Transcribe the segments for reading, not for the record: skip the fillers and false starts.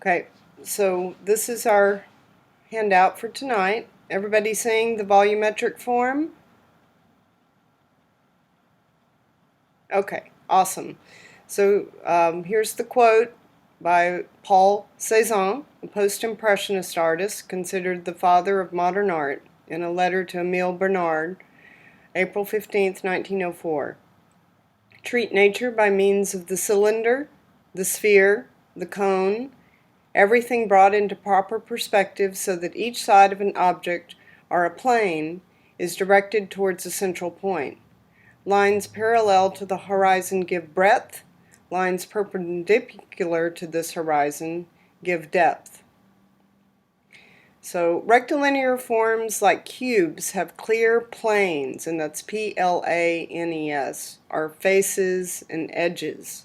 Okay, so this is our handout for tonight. Everybody seeing the volumetric form? Okay, awesome. So here's the quote by Paul Cézanne, a post-impressionist artist considered the father of modern art, in a letter to Emile Bernard, April 15th, 1904. Treat nature by means of the cylinder, the sphere, the cone, everything brought into proper perspective so that each side of an object or a plane is directed towards a central point. Lines parallel to the horizon give breadth. Lines perpendicular to this horizon give depth. So rectilinear forms like cubes have clear planes, and that's P-L-A-N-E-S, are faces and edges.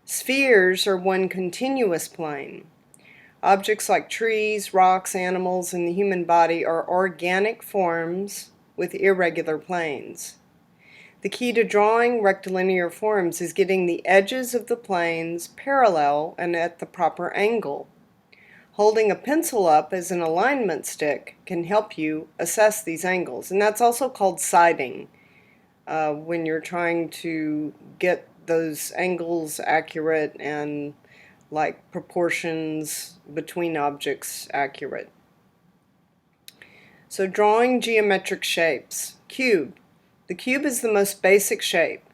Spheres are one continuous plane. Objects like trees, rocks, animals, and the human body are organic forms with irregular planes. The key to drawing rectilinear forms is getting the edges of the planes parallel and at the proper angle. Holding a pencil up as an alignment stick can help you assess these angles, and that's also called sighting, when you're trying to get those angles accurate and like proportions between objects accurate. So drawing geometric shapes. Cube. The cube is the most basic shape.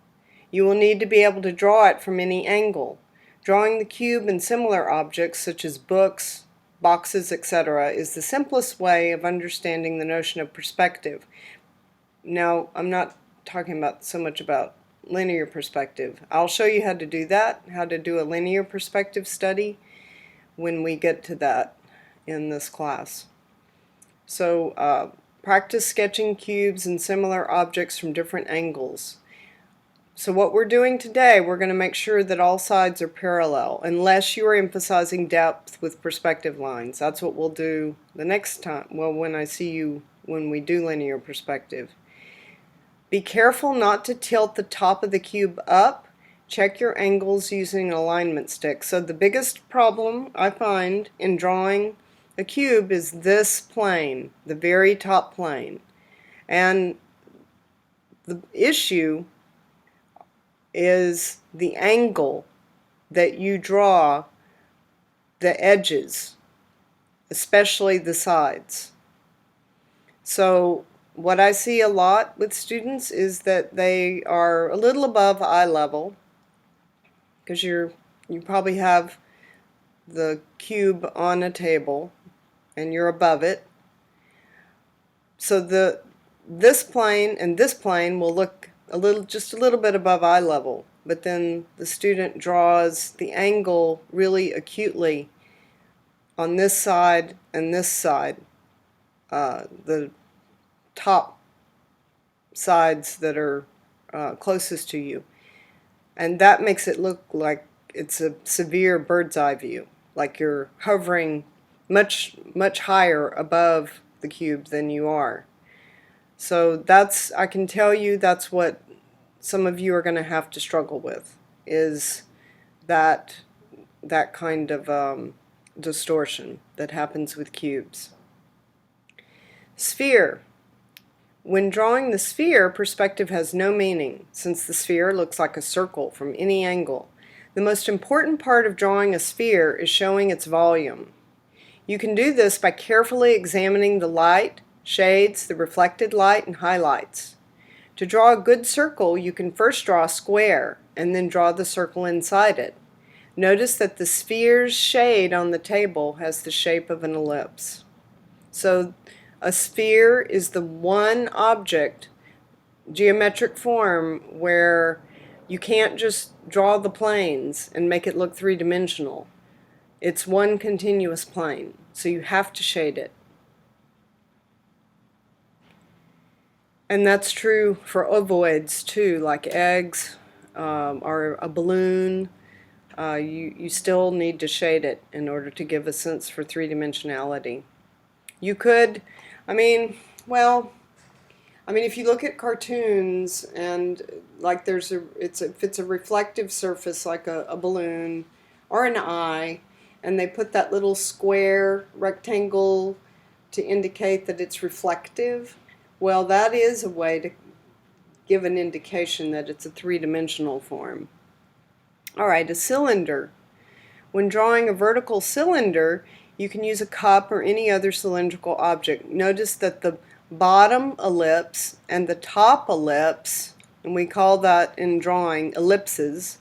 You will need to be able to draw it from any angle. Drawing the cube and similar objects such as books, boxes, etc. is the simplest way of understanding the notion of perspective. Now, I'm not talking about so much about linear perspective. I'll show you how to do that, how to do a linear perspective study when we get to that in this class. So practice sketching cubes and similar objects from different angles. So what we're doing today, we're going to make sure that all sides are parallel, unless you are emphasizing depth with perspective lines. That's what we'll do the next time, well, when I see you when we do linear perspective. Be careful not to tilt the top of the cube up. Check your angles using an alignment stick. So the biggest problem I find in drawing a cube is this plane, the very top plane. And the issue is the angle that you draw the edges, especially the sides. So what I see a lot with students is that they are a little above eye level, because you probably have the cube on a table and you're above it. So this plane and this plane will look just a little bit above eye level, but then the student draws the angle really acutely on this side and this side, the top sides that are closest to you, and that makes it look like it's a severe bird's eye view, like you're hovering much higher above the cube than you are. So I can tell you that's what some of you are going to have to struggle with, is that kind of distortion that happens with cubes. Sphere. When drawing the sphere, perspective has no meaning, since the sphere looks like a circle from any angle. The most important part of drawing a sphere is showing its volume. You can do this by carefully examining the light, shades, the reflected light, and highlights. To draw a good circle, you can first draw a square, and then draw the circle inside it. Notice that the sphere's shade on the table has the shape of an ellipse. So a sphere is the one object, geometric form, where you can't just draw the planes and make it look three-dimensional. It's one continuous plane, so you have to shade it. And that's true for ovoids too, like eggs or a balloon. You still need to shade it in order to give a sense for three-dimensionality. You could, if you look at cartoons and like if it's a reflective surface like a balloon or an eye, and they put that little square rectangle to indicate that it's reflective. Well, that is a way to give an indication that it's a three-dimensional form. All right, a cylinder. When drawing a vertical cylinder, you can use a cup or any other cylindrical object. Notice that the bottom ellipse and the top ellipse, and we call that in drawing ellipses,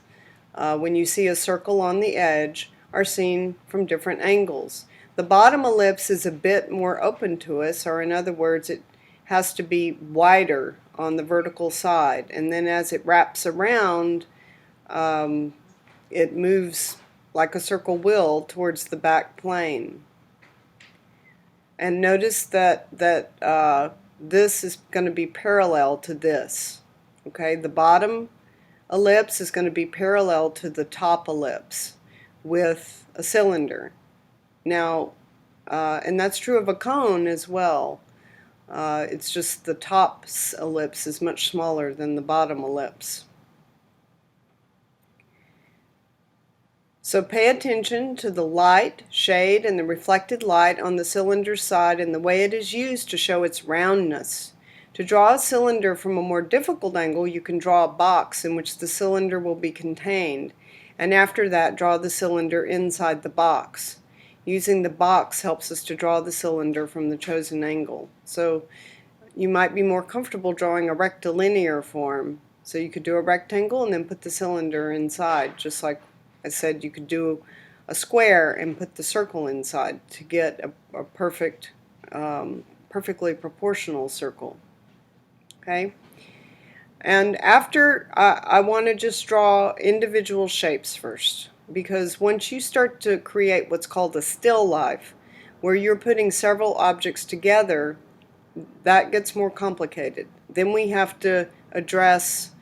when you see a circle on the edge, are seen from different angles. The bottom ellipse is a bit more open to us, or in other words, it has to be wider on the vertical side, and then as it wraps around, it moves like a circle will towards the back plane. And notice that this is going to be parallel to this. Okay, the bottom ellipse is going to be parallel to the top ellipse with a cylinder. Now, and that's true of a cone as well. It's just the top ellipse is much smaller than the bottom ellipse. So pay attention to the light, shade, and the reflected light on the cylinder's side and the way it is used to show its roundness. To draw a cylinder from a more difficult angle, you can draw a box in which the cylinder will be contained, and after that draw the cylinder inside the box. Using the box helps us to draw the cylinder from the chosen angle. So you might be more comfortable drawing a rectilinear form. So you could do a rectangle and then put the cylinder inside, just like I said you could do a square and put the circle inside to get a perfect, perfectly proportional circle. Okay? And after, I want to just draw individual shapes first, because once you start to create what's called a still life, where you're putting several objects together, that gets more complicated. Then we have to address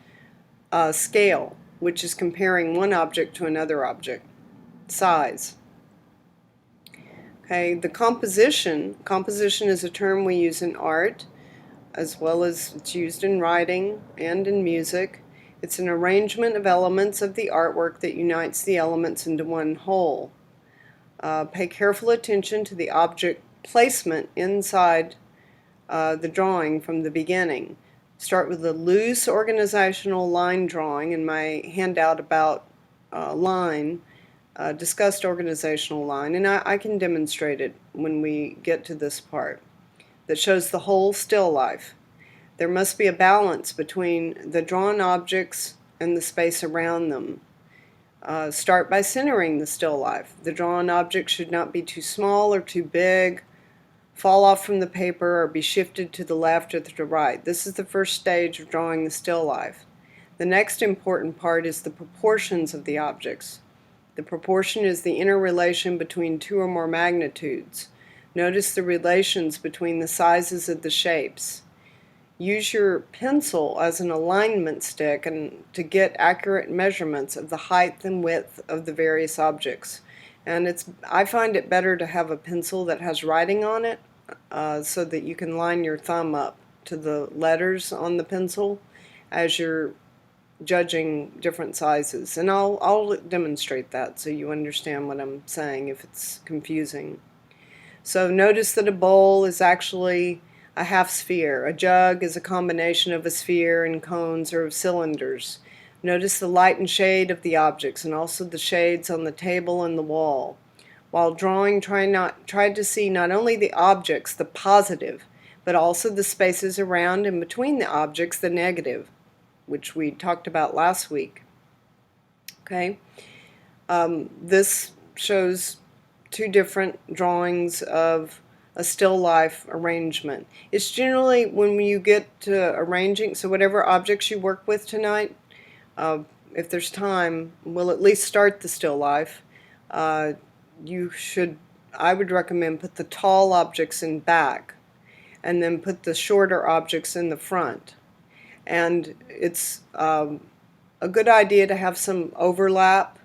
scale, which is comparing one object to another object, size. Okay, the composition is a term we use in art, as well as it's used in writing and in music. It's an arrangement of elements of the artwork that unites the elements into one whole. Pay careful attention to the object placement inside the drawing from the beginning. Start with a loose organizational line drawing. In my handout about line, discussed organizational line, and I can demonstrate it when we get to this part, that shows the whole still life. There must be a balance between the drawn objects and the space around them. Start by centering the still life. The drawn object should not be too small or too big, fall off from the paper, or be shifted to the left or to the right. This is the first stage of drawing the still life. The next important part is the proportions of the objects. The proportion is the interrelation between two or more magnitudes. Notice the relations between the sizes of the shapes. Use your pencil as an alignment stick and to get accurate measurements of the height and width of the various objects. And I find it better to have a pencil that has writing on it so that you can line your thumb up to the letters on the pencil as you're judging different sizes. And I'll demonstrate that so you understand what I'm saying if it's confusing. So notice that a bowl is actually a half sphere. A jug is a combination of a sphere and cones or of cylinders. Notice the light and shade of the objects and also the shades on the table and the wall. While drawing, try to see not only the objects, the positive, but also the spaces around and between the objects, the negative, which we talked about last week. Okay, this shows two different drawings of a still life arrangement. It's generally when you get to arranging, so whatever objects you work with tonight, if there's time, we'll at least start the still life. I would recommend put the tall objects in back and then put the shorter objects in the front. And it's a good idea to have some overlap,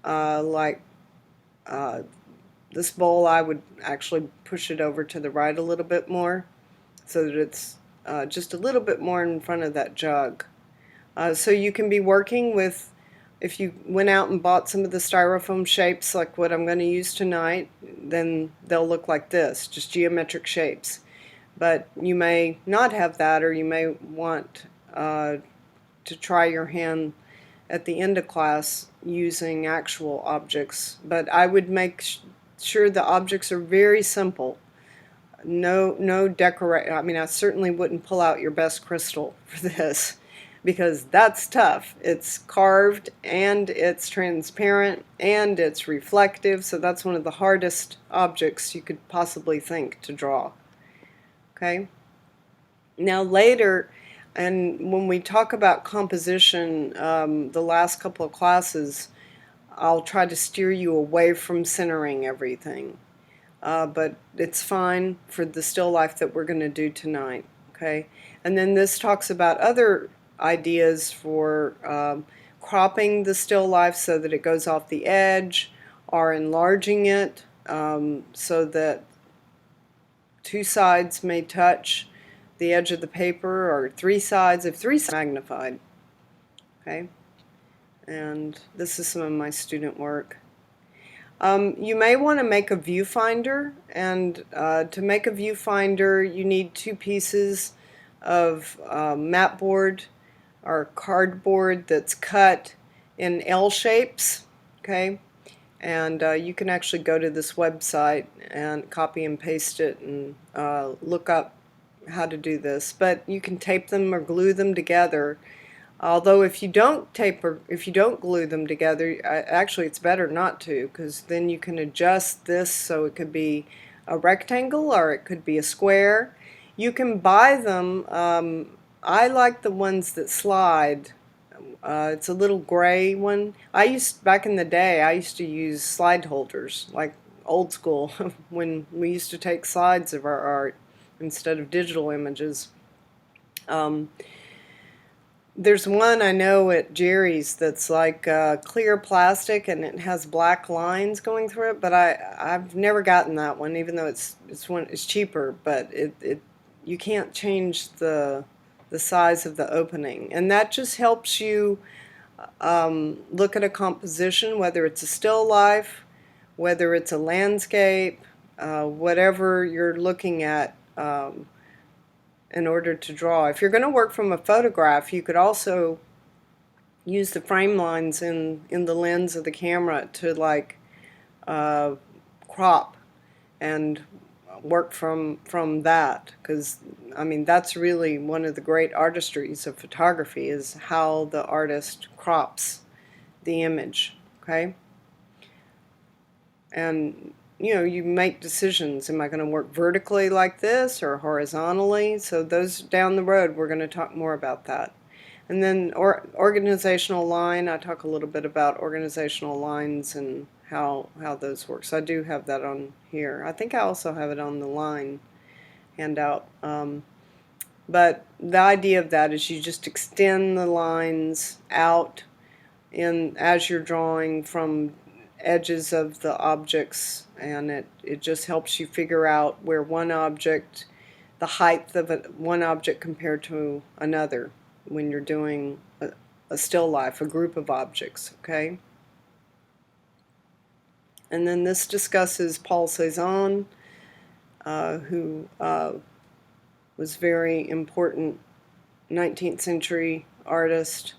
like this bowl, I would actually push it over to the right a little bit more so that it's just a little bit more in front of that jug. So you can be working with if you went out and bought some of the styrofoam shapes like what I'm going to use tonight, then they'll look like this, just geometric shapes. But you may not have that, or you may want to try your hand at the end of class using actual objects. But I would make sure the objects are very simple. No decorate. I mean, I certainly wouldn't pull out your best crystal for this, because that's tough. It's carved and it's transparent and it's reflective, so that's one of the hardest objects you could possibly think to draw. Okay? Now later, and when we talk about composition, the last couple of classes, I'll try to steer you away from centering everything. But it's fine for the still life that we're going to do tonight. Okay? And then this talks about other ideas for cropping the still life so that it goes off the edge, or enlarging it so that two sides may touch the edge of the paper, or three sides, if three sides magnified. Okay? And this is some of my student work. You may want to make a viewfinder, and to make a viewfinder you need two pieces of mat board or cardboard that's cut in L shapes. Okay? And you can actually go to this website and copy and paste it and look up how to do this. But you can tape them or glue them together. Although if you don't tape or if you don't glue them together, actually it's better not to, because then you can adjust this so it could be a rectangle or it could be a square. You can buy them. I like the ones that slide. It's a little gray one. Back in the day, I used to use slide holders, like old school, when we used to take slides of our art instead of digital images. There's one I know at Jerry's that's like clear plastic and it has black lines going through it, but I've never gotten that one, even though it's cheaper, but you can't change the size of the opening, and that just helps you look at a composition, whether it's a still life, whether it's a landscape, whatever you're looking at. In order to draw. If you're going to work from a photograph, you could also use the frame lines in the lens of the camera to like crop and work from that, because I mean that's really one of the great artistries of photography, is how the artist crops the image. Okay? And you make decisions. Am I going to work vertically like this or horizontally? So those down the road, we're going to talk more about that. And then organizational line, I talk a little bit about organizational lines and how those work. So I do have that on here. I think I also have it on the line handout. But the idea of that is you just extend the lines out as you're drawing from edges of the objects, and it just helps you figure out where the height of one object compared to another when you're doing a still life, a group of objects. Okay? And then this discusses Paul Cézanne, who was very important 19th century artist.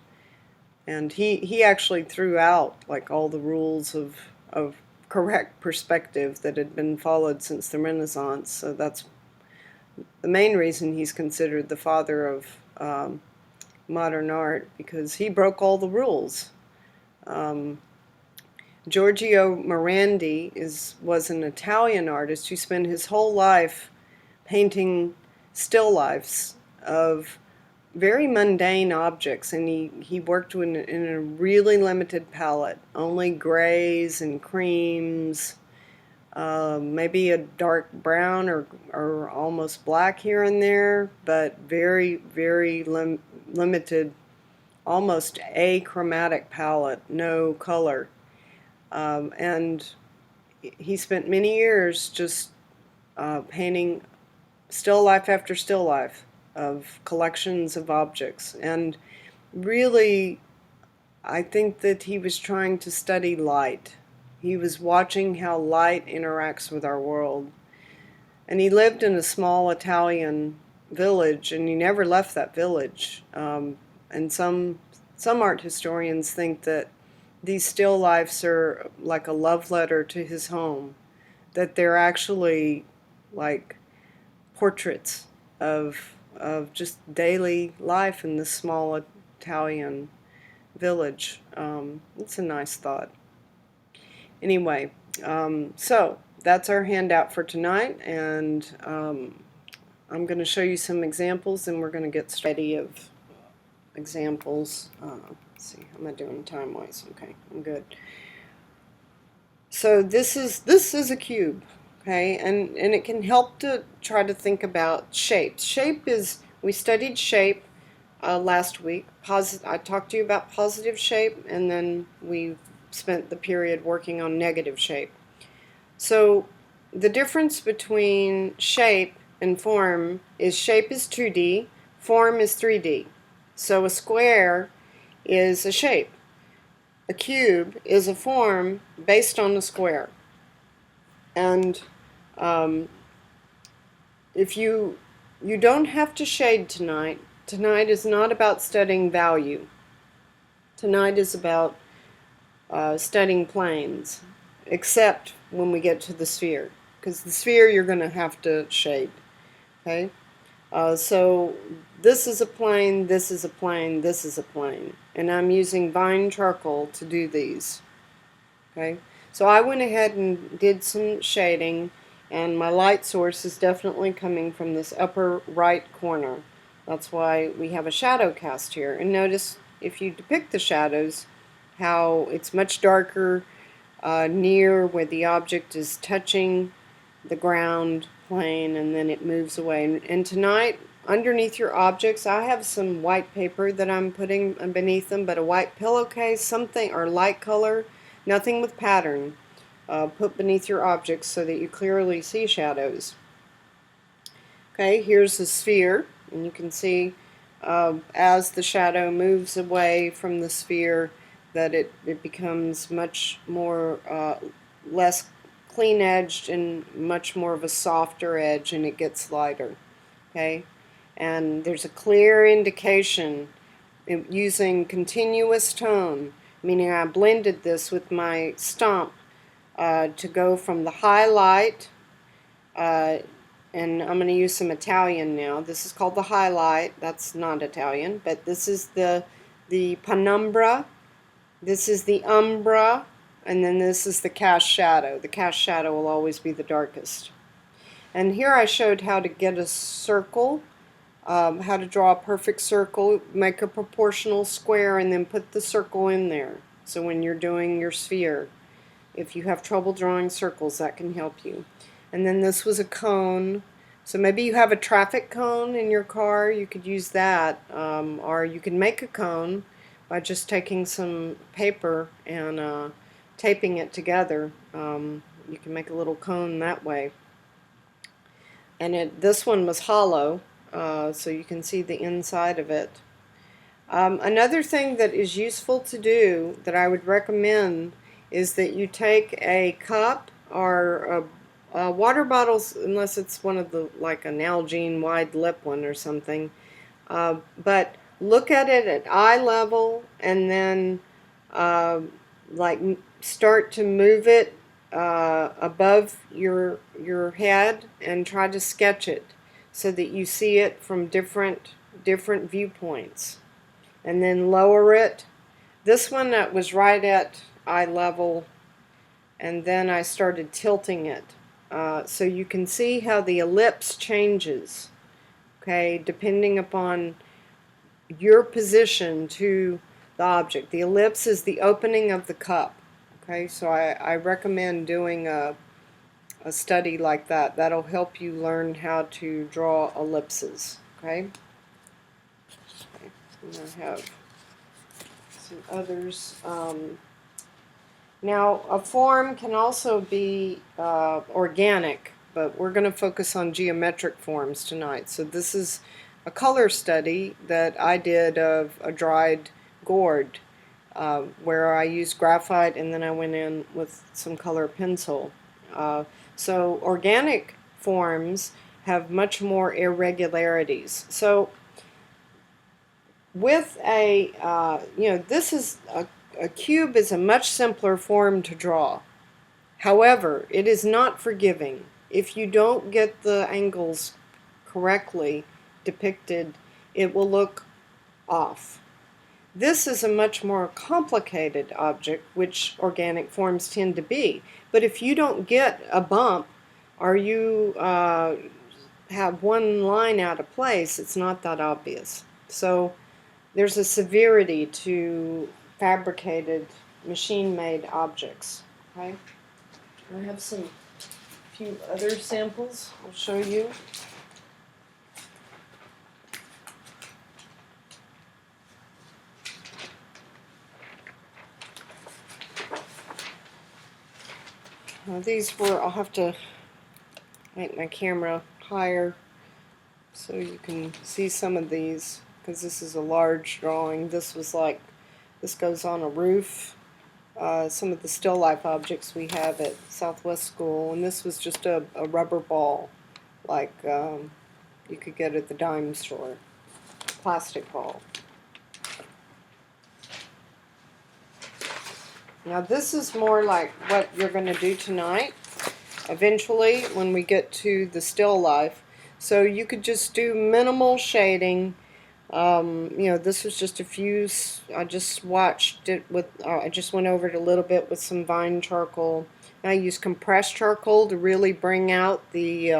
And he actually threw out like all the rules of correct perspective that had been followed since the Renaissance. So that's the main reason he's considered the father of modern art, because he broke all the rules. Giorgio Morandi was an Italian artist who spent his whole life painting still lifes of very mundane objects, and he worked in a really limited palette, only grays and creams, maybe a dark brown or almost black here and there, but very, very limited, almost achromatic palette, no color. And he spent many years just painting still life after still life of collections of objects, and really I think that he was trying to study light. He was watching how light interacts with our world. And he lived in a small Italian village, and he never left that village. And some art historians think that these still lifes are like a love letter to his home, that they're actually like portraits of just daily life in this small Italian village. It's a nice thought. Anyway, so that's our handout for tonight, and I'm going to show you some examples, and we're going to get started of examples. Let's see, how am I doing time-wise? Okay, I'm good. So this is a cube, okay, and it can help to try to think about shapes. Shape is, we studied shape last week. I talked to you about positive shape, and then we spent the period working on negative shape. So the difference between shape and form is shape is 2D, form is 3D. So a square is a shape. A cube is a form based on a square. And if you don't have to shade tonight. Tonight is not about studying value. Tonight is about studying planes, except when we get to the sphere, because the sphere you're going to have to shade. Okay, so this is a plane, this is a plane, this is a plane, and I'm using vine charcoal to do these. Okay, so I went ahead and did some shading, and my light source is definitely coming from this upper right corner. That's why we have a shadow cast here. And notice, if you depict the shadows, how it's much darker near where the object is touching the ground plane, and then it moves away. And tonight, underneath your objects, I have some white paper that I'm putting beneath them, but a white pillowcase, something, or light color, nothing with pattern, put beneath your objects so that you clearly see shadows. Okay, here's the sphere, and you can see as the shadow moves away from the sphere that it becomes much more less clean edged and much more of a softer edge, and it gets lighter. Okay, and there's a clear indication using continuous tone, meaning I blended this with my stomp to go from the highlight, and I'm going to use some Italian now. This is called the highlight. That's not Italian, but this is the penumbra. This is the umbra, and then this is the cast shadow. The cast shadow will always be the darkest. And here I showed how to get a circle, how to draw a perfect circle, make a proportional square, and then put the circle in there. So when you're doing your sphere, if you have trouble drawing circles, that can help you. And then this was a cone. So maybe you have a traffic cone in your car, you could use that, or you can make a cone by just taking some paper and taping it together. You can make a little cone that way. And this one was hollow, so you can see the inside of it. Another thing that is useful to do that I would recommend is that you take a cup or a water bottle, unless it's one of the, like an Nalgene wide lip one or something, but look at it at eye level, and then like start to move it above your head and try to sketch it so that you see it from different viewpoints, and then lower it. This one that was right at eye level, and then I started tilting it so you can see how the ellipse changes, okay, depending upon your position to the object. The ellipse is the opening of the cup. Okay, so I recommend doing a study like that. That'll help you learn how to draw ellipses. Okay, I'm going to have some others. Now, a form can also be organic, but we're going to focus on geometric forms tonight. So this is a color study that I did of a dried gourd. where I used graphite and then I went in with some color pencil. So organic forms have much more irregularities. So with this is a cube is a much simpler form to draw. However, it is not forgiving. If you don't get the angles correctly depicted, it will look off. This is a much more complicated object, which organic forms tend to be. But if you don't get a bump or you have one line out of place, it's not that obvious. So there's a severity to fabricated, machine-made objects. Okay? I have some few other samples I'll show you. These were, I'll have to make my camera higher so you can see some of these, because this is a large drawing. This goes on a roof. Some of the still life objects we have at Southwest School, and this was just a rubber ball like you could get at the dime store, plastic ball. Now this is more like what you're going to do tonight, eventually, when we get to the still life. So you could just do minimal shading. This was just a few, I just swatched it with, I just went over it a little bit with some vine charcoal. I used compressed charcoal to really bring out the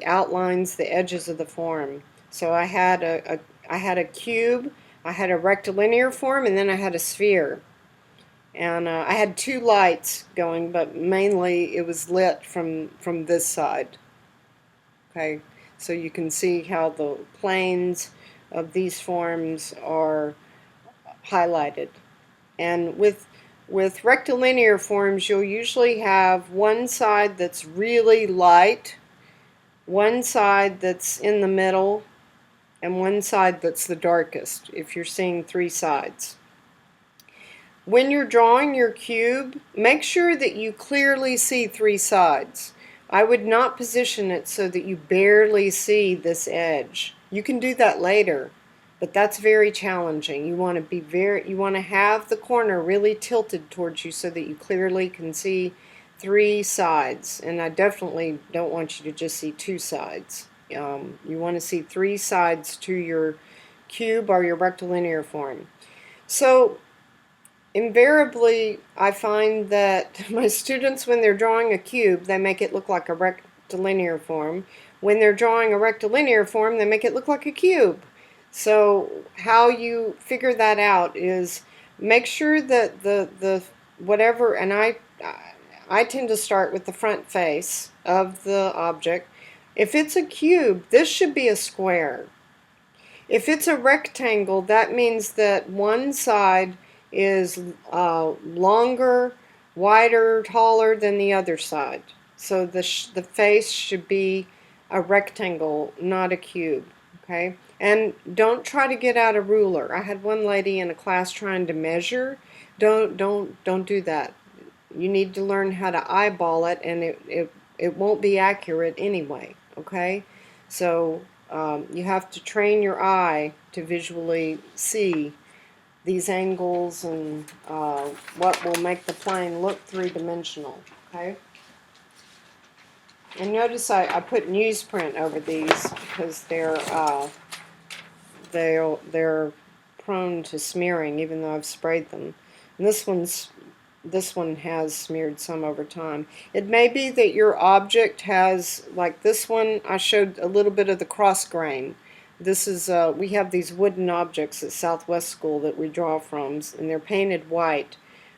outlines, the edges of the form. So I had a cube, I had a rectilinear form, and then I had a sphere. And I had two lights going, but mainly it was lit from this side. Okay, so you can see how the planes of these forms are highlighted. And with rectilinear forms, you'll usually have one side that's really light, one side that's in the middle, and one side that's the darkest, if you're seeing three sides. When you're drawing your cube, make sure that you clearly see three sides. I would not position it so that you barely see this edge. You can do that later, but that's very challenging. You want to have the corner really tilted towards you so that you clearly can see three sides. And I definitely don't want you to just see two sides. You want to see three sides to your cube or your rectilinear form. So invariably, I find that my students, when they're drawing a cube, they make it look like a rectilinear form. When they're drawing a rectilinear form, they make it look like a cube. So how you figure that out is make sure that the whatever, and I tend to start with the front face of the object. If it's a cube, this should be a square. If it's a rectangle, that means that one side is longer, wider, taller than the other side. So the face should be a rectangle, not a cube. Okay? And don't try to get out a ruler. I had one lady in a class trying to measure. Don't do that. You need to learn how to eyeball it, and it won't be accurate anyway. Okay? So you have to train your eye to visually see these angles and what will make the plane look three-dimensional. Okay? And notice I put newsprint over these because they're prone to smearing, even though I've sprayed them. And this one has smeared some over time. It may be that your object has, like this one, I showed a little bit of the cross grain. This is, we have these wooden objects at Southwest School that we draw from, and they're painted white,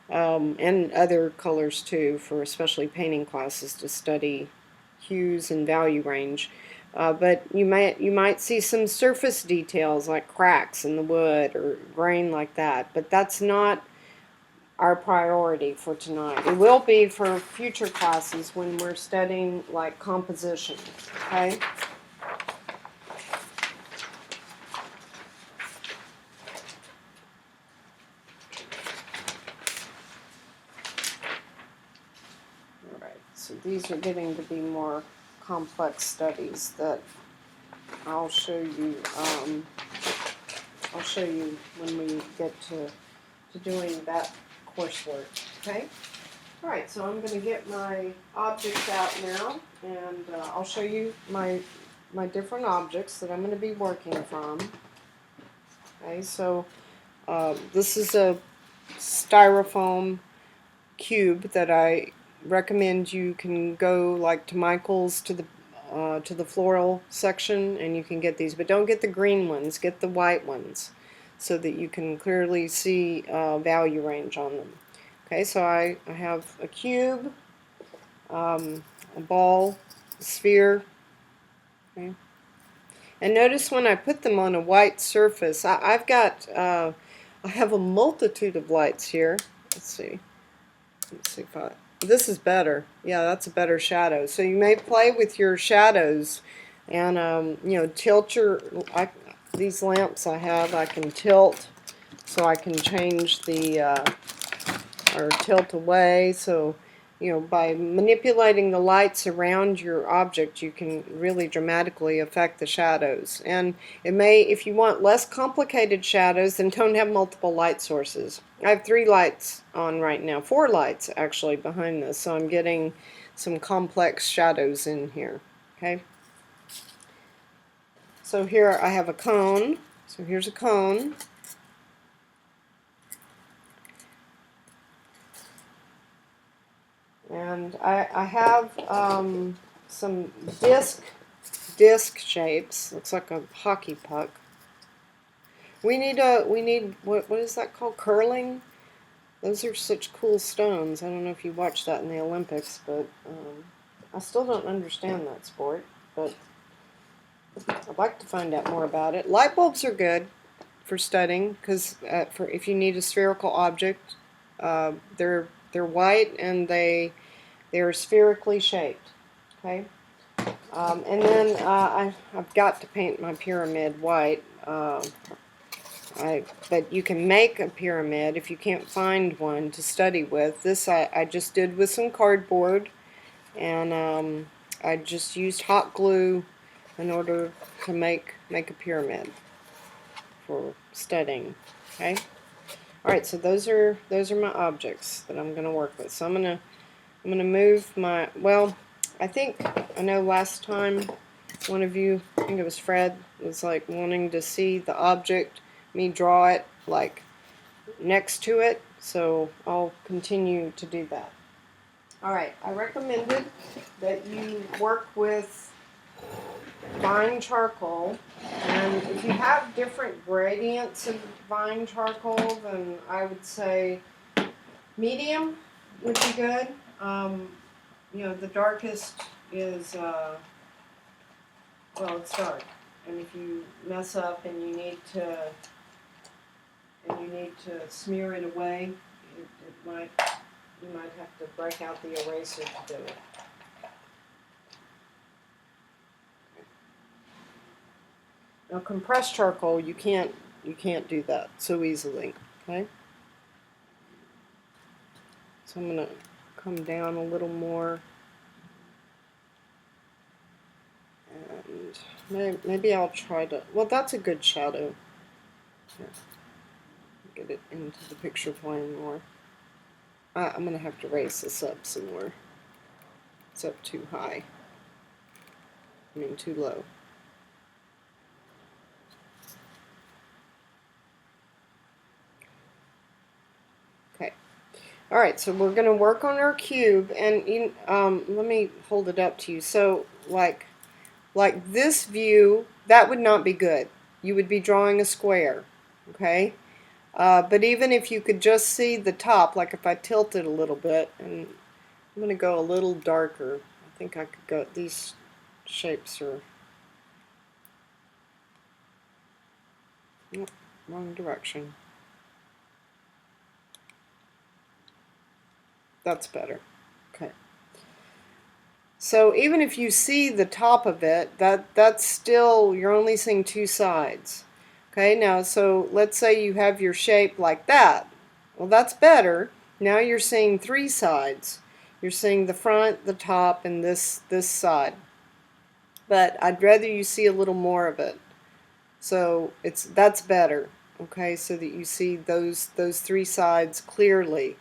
and other colors too, for especially painting classes to study hues and value range. But you might see some surface details like cracks in the wood or grain like that, but that's not our priority for tonight. It will be for future classes when we're studying like composition. Okay? So these are getting to be more complex studies that I'll show you. I'll show you when we get to doing that coursework. Okay. All right. So I'm going to get my objects out now, and I'll show you my different objects that I'm going to be working from. Okay. So this is a styrofoam cube that I recommend you can go like to Michael's to the floral section and you can get these, but don't get the green ones, get the white ones so that you can clearly see value range on them. Okay, so I have a cube, a ball, a sphere. Okay. And notice when I put them on a white surface, I have a multitude of lights here. Let's see if this is better. Yeah, that's a better shadow. So you may play with your shadows and you know, tilt these lamps I can tilt so I can change the or tilt away. So you know, by manipulating the lights around your object, you can really dramatically affect the shadows. And it may, if you want less complicated shadows, then don't have multiple light sources. I have 3 lights on right now, 4 lights actually behind this, so I'm getting some complex shadows in here. Okay. So here I have a cone. So here's a cone. And I have some disc shapes. Looks like a hockey puck. We need what is that called? Curling. Those are such cool stones. I don't know if you watched that in the Olympics, but I still don't understand that sport. But I'd like to find out more about it. Light bulbs are good for studying because for if you need a spherical object, they're white and they're spherically shaped. Okay, and then I've got to paint my pyramid white. But you can make a pyramid if you can't find one to study with. This I just did with some cardboard, and I just used hot glue in order to make a pyramid for studying. Okay. All right. So those are my objects that I'm going to work with. So I'm gonna move my. Well, I know last time one of you, I think it was Fred, was like wanting to see the object, me draw it like next to it, so I'll continue to do that. Alright, I recommended that you work with fine charcoal, and if you have different gradients of fine charcoal, then I would say medium would be good. You know, the darkest is well, it's dark, and if you mess up and you need to smear it away, you might have to break out the eraser to do it. Now, compressed charcoal, you can't do that so easily. Okay. So I'm gonna come down a little more. And maybe I'll try to, well, that's a good shadow. Here, get it into the picture plane more. I'm going to have to raise this up some more. It's up too high. I mean, too low. Okay. All right, so we're going to work on our cube, and let me hold it up to you. So, like this view, that would not be good. You would be drawing a square, okay? But even if you could just see the top, like if I tilt it a little bit, and I'm going to go a little darker. I think I could go, these shapes are, oh, wrong direction. That's better. Okay. So even if you see the top of it, that's still, you're only seeing 2 sides. Okay, now so let's say you have your shape like that. Well, that's better. Now you're seeing 3 sides. You're seeing the front, the top, and this side. But I'd rather you see a little more of it. So that's better, okay, so that you see those three sides clearly.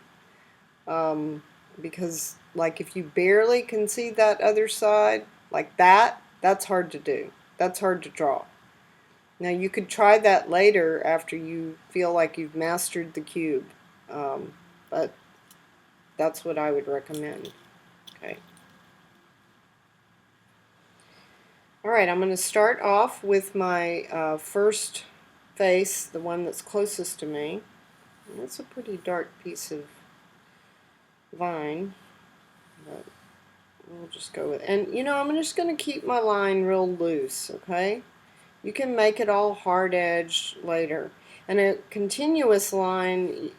Because like if you barely can see that other side, like that's hard to do. That's hard to draw. Now you could try that later after you feel like you've mastered the cube, but that's what I would recommend. Okay. Alright, I'm going to start off with my first face, the one that's closest to me. And it's a pretty dark piece of vine, but we'll just go with it. And you know, I'm just going to keep my line real loose, okay? You can make it all hard edged later. And a continuous line,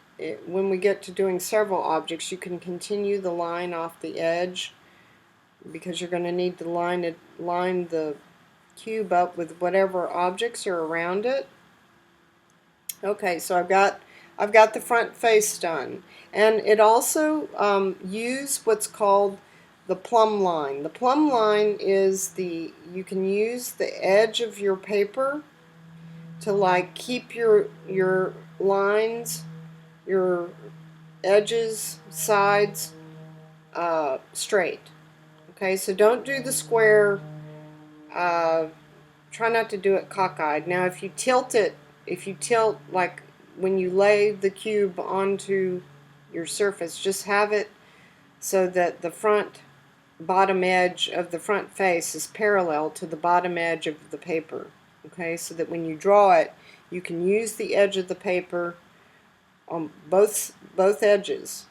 when we get to doing several objects, you can continue the line off the edge, because you're going to need to line the cube up with whatever objects are around it. Okay, so I've got the front face done, and it also use what's called the plumb line. The plumb line is you can use the edge of your paper to like keep your lines, your edges, sides straight. Okay, so don't do the square. Try not to do it cockeyed. Now, if you tilt like when you lay the cube onto your surface, just have it so that the bottom edge of the front face is parallel to the bottom edge of the paper. Okay, so that when you draw it, you can use the edge of the paper on both edges.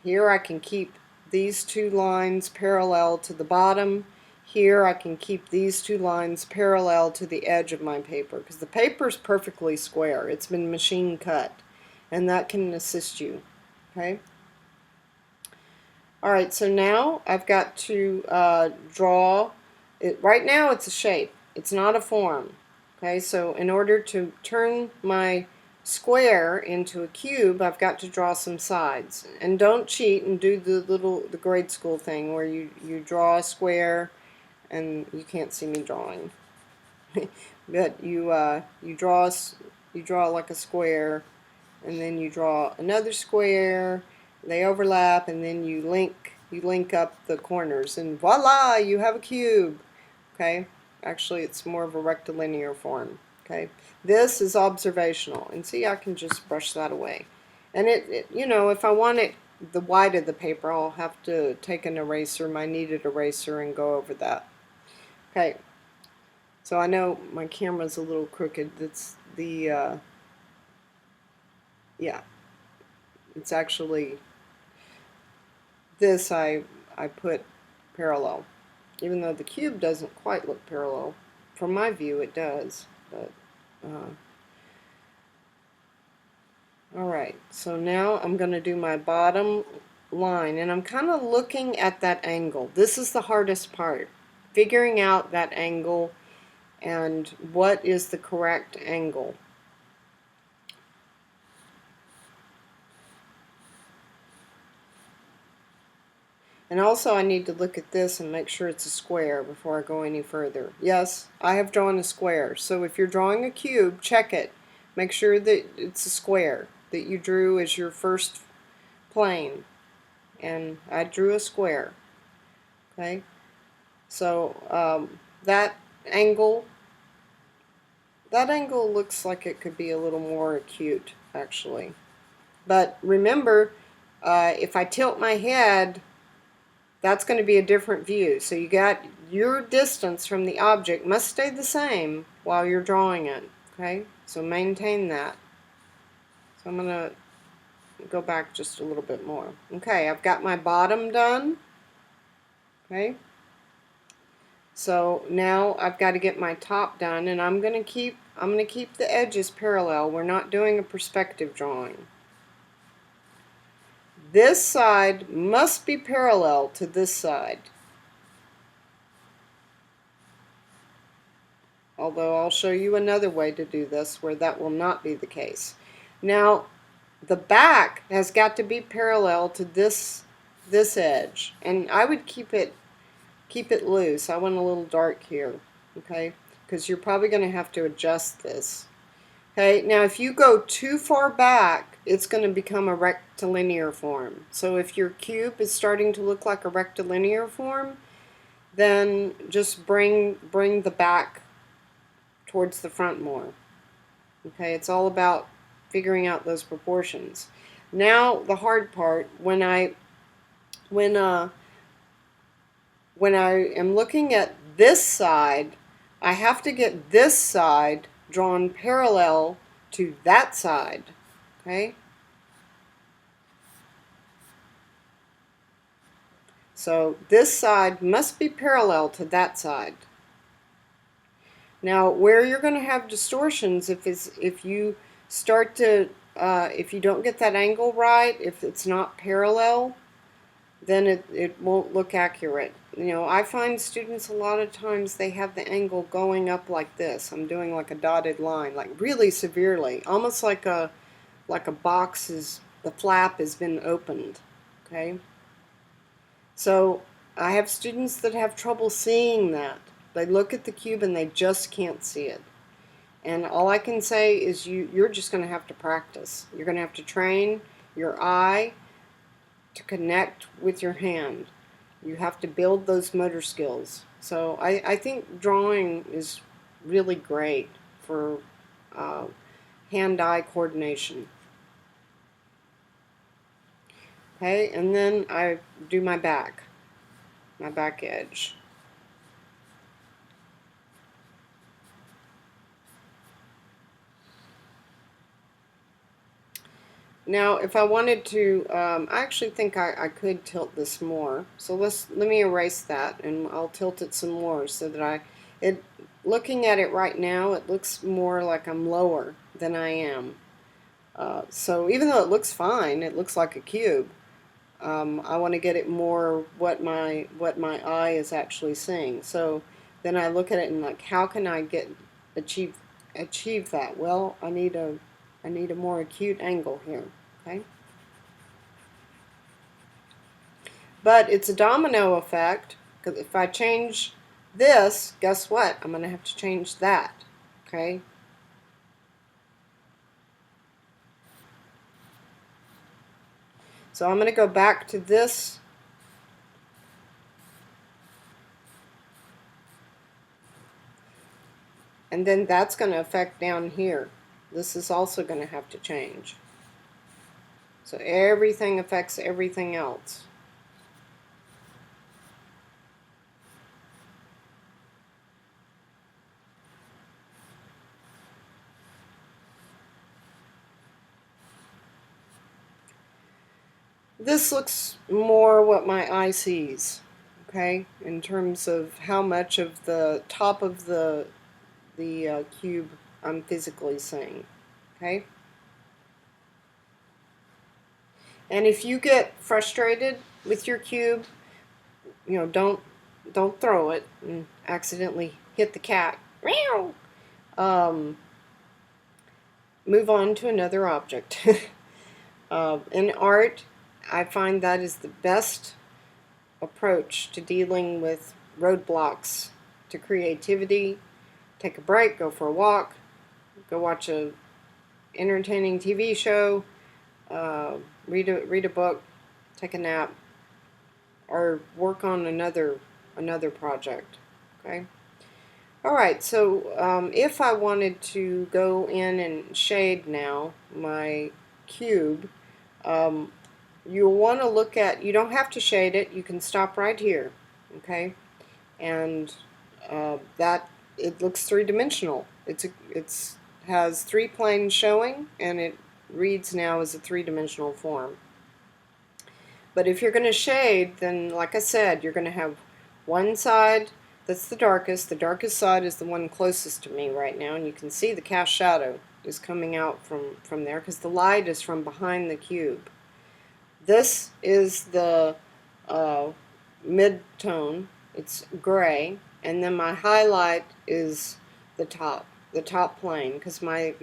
Here I can keep these two lines parallel to the bottom. Here I can keep these two lines parallel to the edge of my paper, because the paper is perfectly square. It's been machine cut, and that can assist you. Okay. Alright, so now I've got to draw it. Right now it's a shape. It's not a form. Okay, so in order to turn my square into a cube, I've got to draw some sides. And don't cheat and do the grade school thing where you draw a square, and you can't see me drawing. But you draw like a square, and then you draw another square. They overlap, and then you link up the corners, and voila, you have a cube. Okay, actually it's more of a rectilinear form. Okay, this is observational, and see, I can just brush that away. And you know, if I want it the white of the paper, I'll have to take an eraser, my kneaded eraser, and go over that. Okay, so I know my camera's a little crooked. That's the yeah, it's actually this I put parallel, even though the cube doesn't quite look parallel. From my view it does, but alright, so now I'm going to do my bottom line, and I'm kind of looking at that angle. This is the hardest part, figuring out that angle and what is the correct angle. And also I need to look at this and make sure it's a square before I go any further. Yes, I have drawn a square. So if you're drawing a cube, check it. Make sure that it's a square that you drew as your first plane. And I drew a square. Okay? So that angle looks like it could be a little more acute, actually. But remember, if I tilt my head, that's going to be a different view. So you got your distance from the object must stay the same while you're drawing it. Okay, so maintain that. So I'm going to go back just a little bit more. Okay, I've got my bottom done. Okay, so now I've got to get my top done, and I'm going to keep the edges parallel. We're not doing a perspective drawing. This side must be parallel to this side. Although I'll show you another way to do this where that will not be the case. Now, the back has got to be parallel to this this edge, and I would keep it loose. I want a little dark here, okay? Because you're probably going to have to adjust this. Okay, now if you go too far back, it's going to become a rectilinear form. So if your cube is starting to look like a rectilinear form, then just bring the back towards the front more. Okay, it's all about figuring out those proportions. Now the hard part, when I am looking at this side, I have to get this side drawn parallel to that side. Okay? So this side must be parallel to that side. Now, where you're going to have distortions if you start to if you don't get that angle right, if it's not parallel, then it won't look accurate. You know, I find students a lot of times they have the angle going up like this. I'm doing like a dotted line, like really severely, almost like a box the flap has been opened. Okay? So I have students that have trouble seeing that. They look at the cube and they just can't see it. And all I can say is you're just going to have to practice. You're going to have to train your eye to connect with your hand. You have to build those motor skills. So I think drawing is really great for hand-eye coordination. Okay, and then I do my back edge. Now, if I wanted to, I actually think I could tilt this more. So let me erase that, and I'll tilt it some more so that looking at it right now, it looks more like I'm lower than I am. So even though it looks fine, it looks like a cube. I want to get it more what my eye is actually seeing. So then I look at it and like, how can I achieve that? Well, I need a more acute angle here. Okay. But it's a domino effect, because if I change this, guess what? I'm going to have to change that. Okay. So I'm going to go back to this. And then that's going to affect down here. This is also going to have to change. So everything affects everything else. This looks more what my eye sees, okay, in terms of how much of the top of the cube I'm physically seeing, okay? And if you get frustrated with your cube, you know, don't throw it and accidentally hit the cat. Move on to another object. In art, I find that is the best approach to dealing with roadblocks to creativity. Take a break, go for a walk, go watch a entertaining TV show, read a book, take a nap, or work on another project. Okay. All right. So if I wanted to go in and shade now my cube, you'll want to look at. You don't have to shade it. You can stop right here. Okay. And that it looks three-dimensional. It's has 3 planes showing, and it reads now as a 3-dimensional form. But if you're going to shade, then like I said, you're going to have one side that's the darkest. The darkest side is the one closest to me right now, and you can see the cast shadow is coming out from there because the light is from behind the cube. This is the mid-tone. It's gray, and then my highlight is the top plane, because my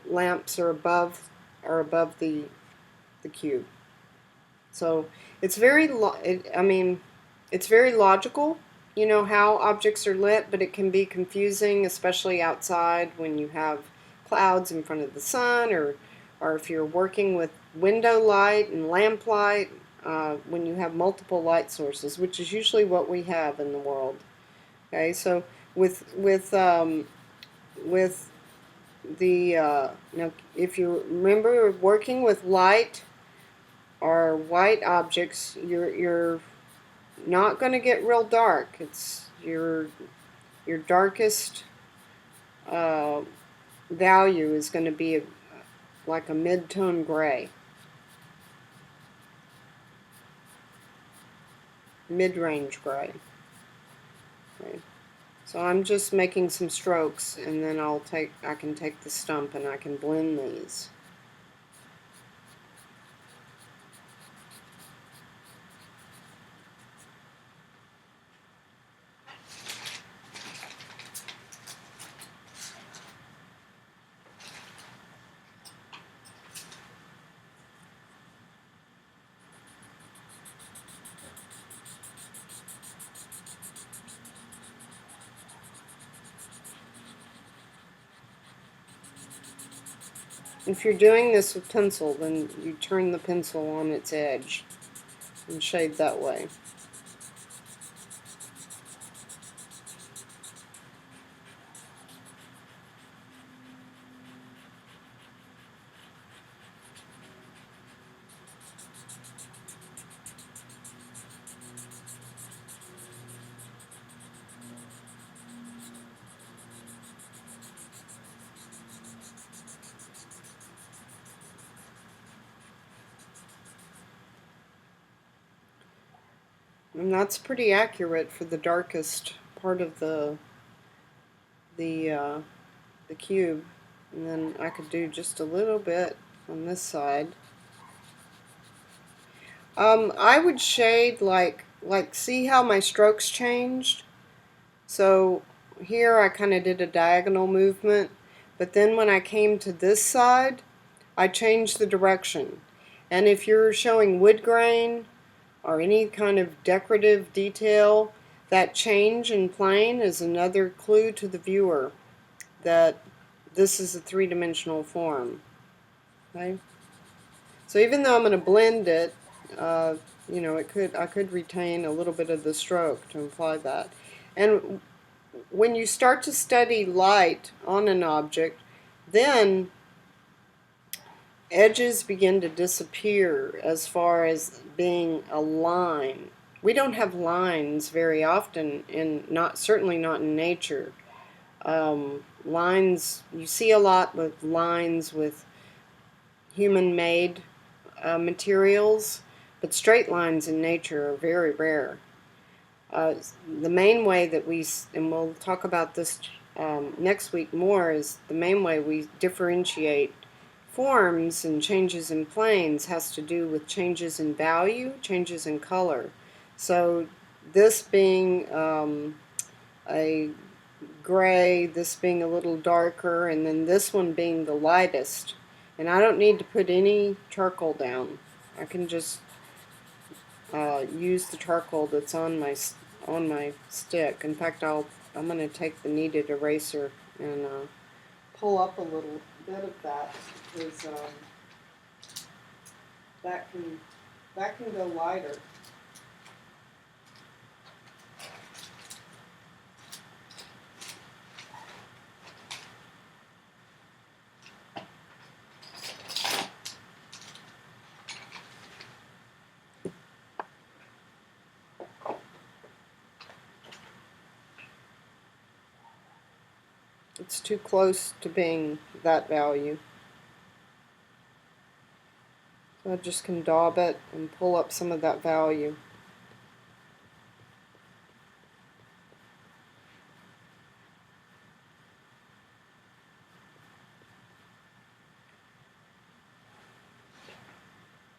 lamps are above the cube. So it's it's very logical, you know, how objects are lit, but it can be confusing, especially outside when you have clouds in front of the sun, or if you're working with window light and lamp light, when you have multiple light sources, which is usually what we have in the world. Okay, so with the now, if you remember working with light or white objects, you're not going to get real dark. It's your darkest uh, value is going to be like a mid-tone gray, mid-range gray. Okay. So I'm just making some strokes, and then I can take the stump and I can blend these. If you're doing this with pencil, then you turn the pencil on its edge and shade that way. And that's pretty accurate for the darkest part of the uh, the cube. And then I could do just a little bit on this side. I would shade like see how my strokes changed? So here I kind of did a diagonal movement, but then when I came to this side, I changed the direction. And if you're showing wood grain or any kind of decorative detail, that change in plane is another clue to the viewer that this is a three-dimensional form. Okay? So even though I'm going to blend it, uh, you know, I could retain a little bit of the stroke to imply that. And when you start to study light on an object, then edges begin to disappear as far as being a line. We don't have lines very often certainly not in nature. Lines, you see a lot with lines with human-made materials, but straight lines in nature are very rare. The main way that and we'll talk about this next week more, is the main way we differentiate forms and changes in planes has to do with changes in value, changes in color. So this being a gray, this being a little darker, and then this one being the lightest. And I don't need to put any charcoal down. I can just use the charcoal that's on my stick. In fact, I'm going to take the kneaded eraser and pull up a little bit of that, because that can go lighter. It's too close to being that value. So I just can daub it and pull up some of that value.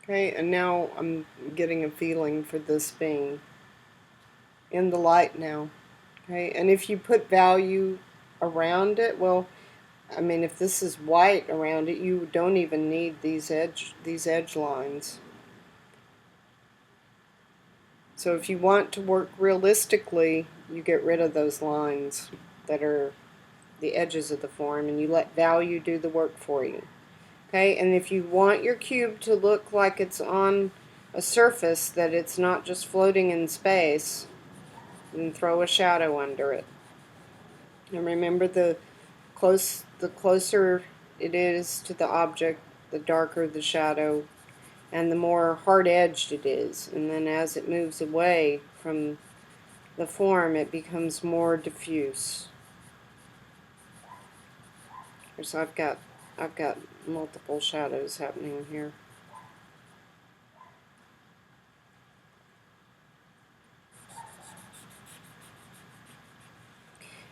Okay, and now I'm getting a feeling for this being in the light now. Okay, and if you put value around it, well, I mean, if this is white around it, you don't even need these edge lines. So if you want to work realistically, you get rid of those lines that are the edges of the form and you let value do the work for you. Okay, and if you want your cube to look like it's on a surface, that it's not just floating in space, then throw a shadow under it. And remember, the closer it is to the object, the darker the shadow and the more hard-edged it is. And then as it moves away from the form, it becomes more diffuse. So I've got multiple shadows happening here.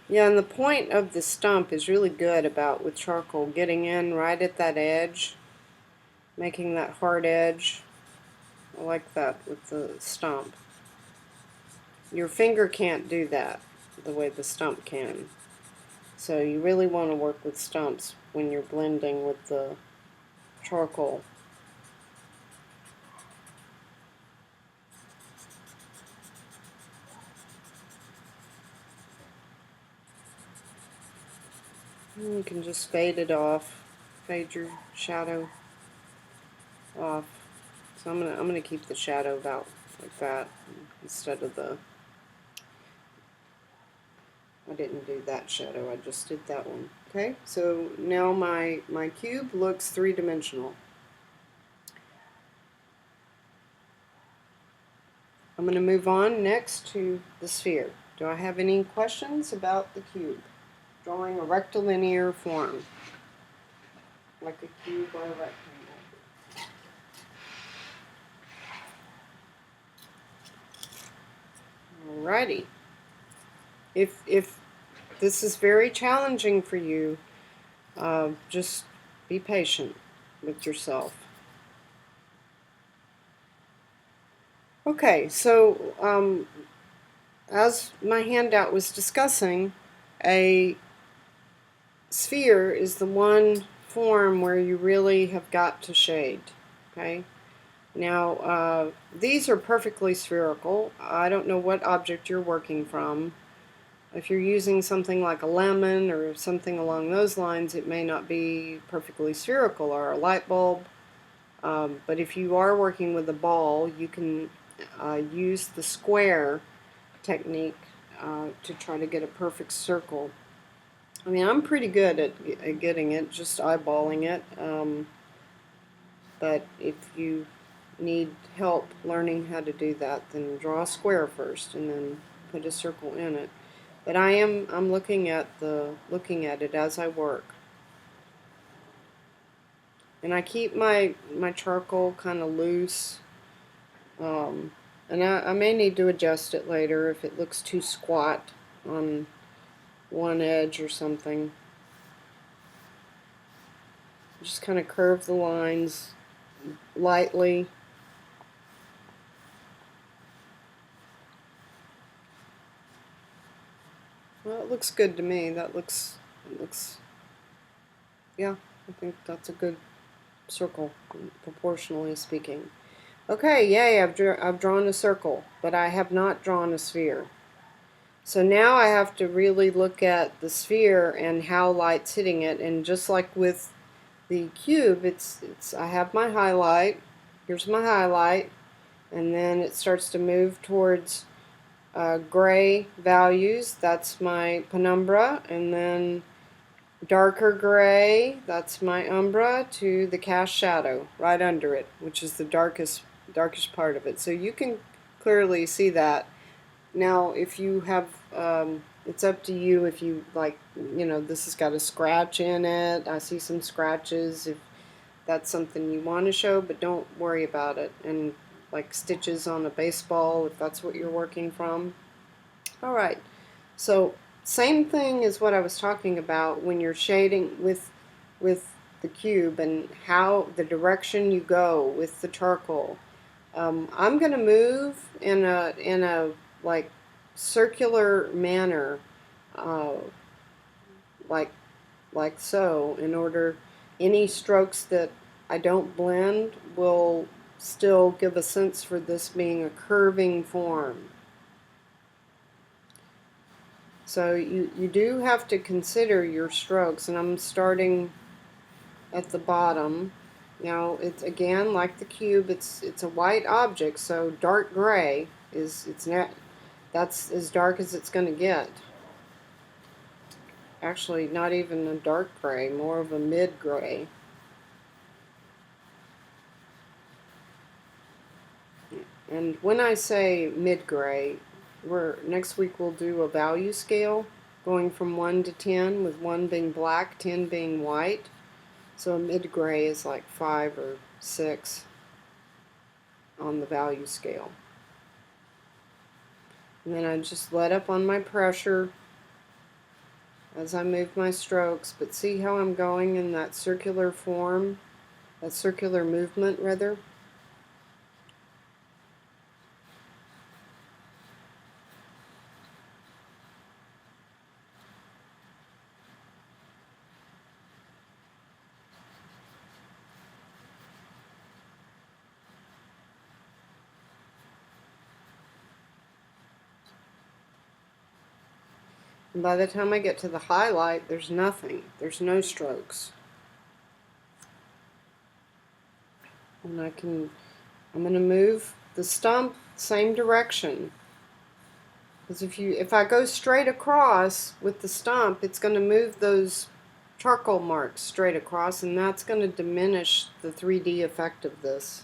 Yeah, and the point of the stump is really good about, with charcoal, getting in right at that edge, making that hard edge. I like that with the stump. Your finger can't do that the way the stump can. So you really want to work with stumps when you're blending with the charcoal. And you can just fade it off, fade your shadow off. So I'm gonna keep the shadow about like that instead of the. I didn't do that shadow, I just did that one. Okay, so now my cube looks three-dimensional. I'm going to move on next to the sphere. Do I have any questions about the cube? Drawing a rectilinear form, like a cube or a rectangle. Alrighty. If this is very challenging for you, just be patient with yourself. Okay, so as my handout was discussing, a sphere is the one form where you really have got to shade. Okay. Now, these are perfectly spherical. I don't know what object you're working from. If you're using something like a lemon or something along those lines, it may not be perfectly spherical, or a light bulb. But if you are working with a ball, you can use the square technique to try to get a perfect circle. I mean, I'm pretty good at getting it, just eyeballing it. But if you need help learning how to do that, then draw a square first and then put a circle in it. But I'm looking at it as I work. And I keep my charcoal kind of loose. And I may need to adjust it later if it looks too squat on one edge or something. Just kind of curve the lines lightly. Well, it looks good to me. It looks, yeah, I think that's a good circle, proportionally speaking. Okay, yay, I've drawn a circle, but I have not drawn a sphere. So now I have to really look at the sphere and how light's hitting it, and just like with the cube, I have my highlight, here's my highlight, and then it starts to move towards gray values, that's my penumbra, and then darker gray, that's my umbra, to the cast shadow right under it, which is the darkest part of it. So you can clearly see that. Now, if you have, it's up to you if you like, this has got a scratch in it. I see some scratches if that's something you want to show, but don't worry about it. And like stitches on a baseball, if that's what you're working from. All right, so same thing as what I was talking about when you're shading with the cube and how the direction you go with the charcoal. I'm going to move in a like circular manner, like so, in order any strokes that I don't blend will still give a sense for this being a curving form. So you do have to consider your strokes, and I'm starting at the bottom. Now it's again like the cube, it's a white object, so dark gray that's as dark as it's going to get. Actually, not even a dark gray, more of a mid gray. And when I say mid gray, next week we'll do a value scale going from 1 to 10, with 1 being black, 10 being white. So a mid gray is like 5 or 6 on the value scale. And then I just let up on my pressure as I move my strokes, but see how I'm going in that circular form, that circular movement rather. And by the time I get to the highlight, there's nothing. There's no strokes. And I'm going to move the stump same direction. Because if I go straight across with the stump, it's going to move those charcoal marks straight across, and that's going to diminish the 3D effect of this.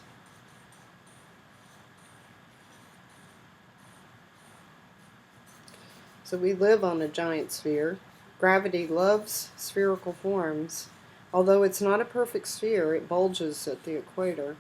So we live on a giant sphere. Gravity loves spherical forms. Although it's not a perfect sphere, it bulges at the equator.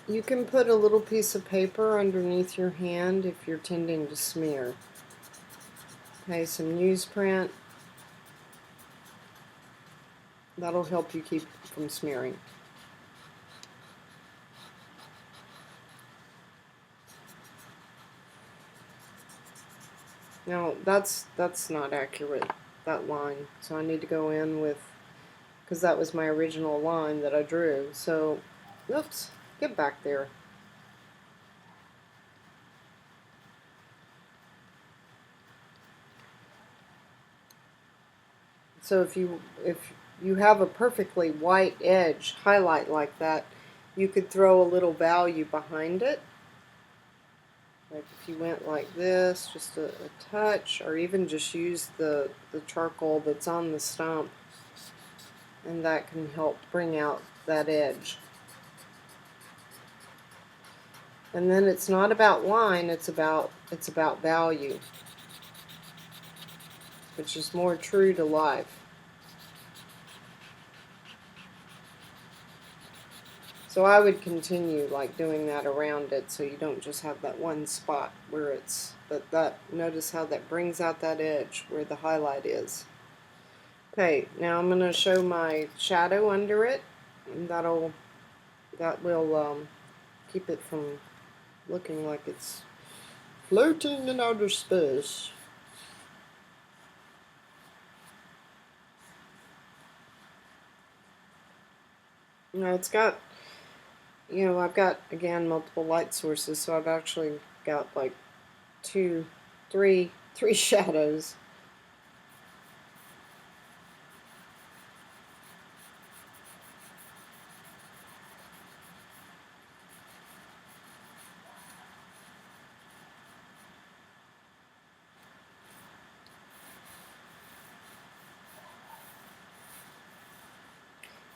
You can put a little piece of paper underneath your hand if you're tending to smear. Okay, some newsprint. That'll help you keep from smearing. Now that's not accurate, that line. So I need to go in with, because that was my original line that I drew. So, oops, get back there. So if you have a perfectly white edge highlight like that, you could throw a little value behind it. Like if you went like this, just a touch, or even just use the charcoal that's on the stump, and that can help bring out that edge. And then it's not about line, it's about value, which is more true to life. So I would continue like doing that around it, so you don't just have that one spot where it's, but notice how that brings out that edge where the highlight is. Okay, now I'm going to show my shadow under it, and that will keep it from looking like it's floating in outer space. Now it's got, I've got, again, multiple light sources, so I've actually got like three shadows.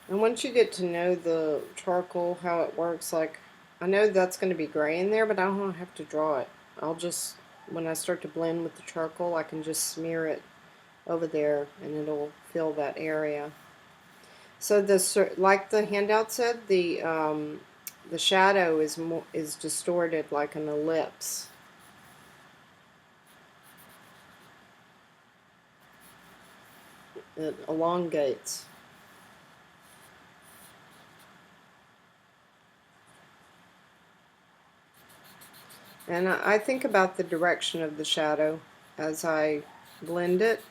And once you get to know the charcoal, how it works, like, I know that's going to be gray in there, but I don't have to draw it. I'll just, when I start to blend with the charcoal, I can just smear it over there, and it'll fill that area. So like the handout said, the shadow is distorted like an ellipse. It elongates. And I think about the direction of the shadow as I blend it.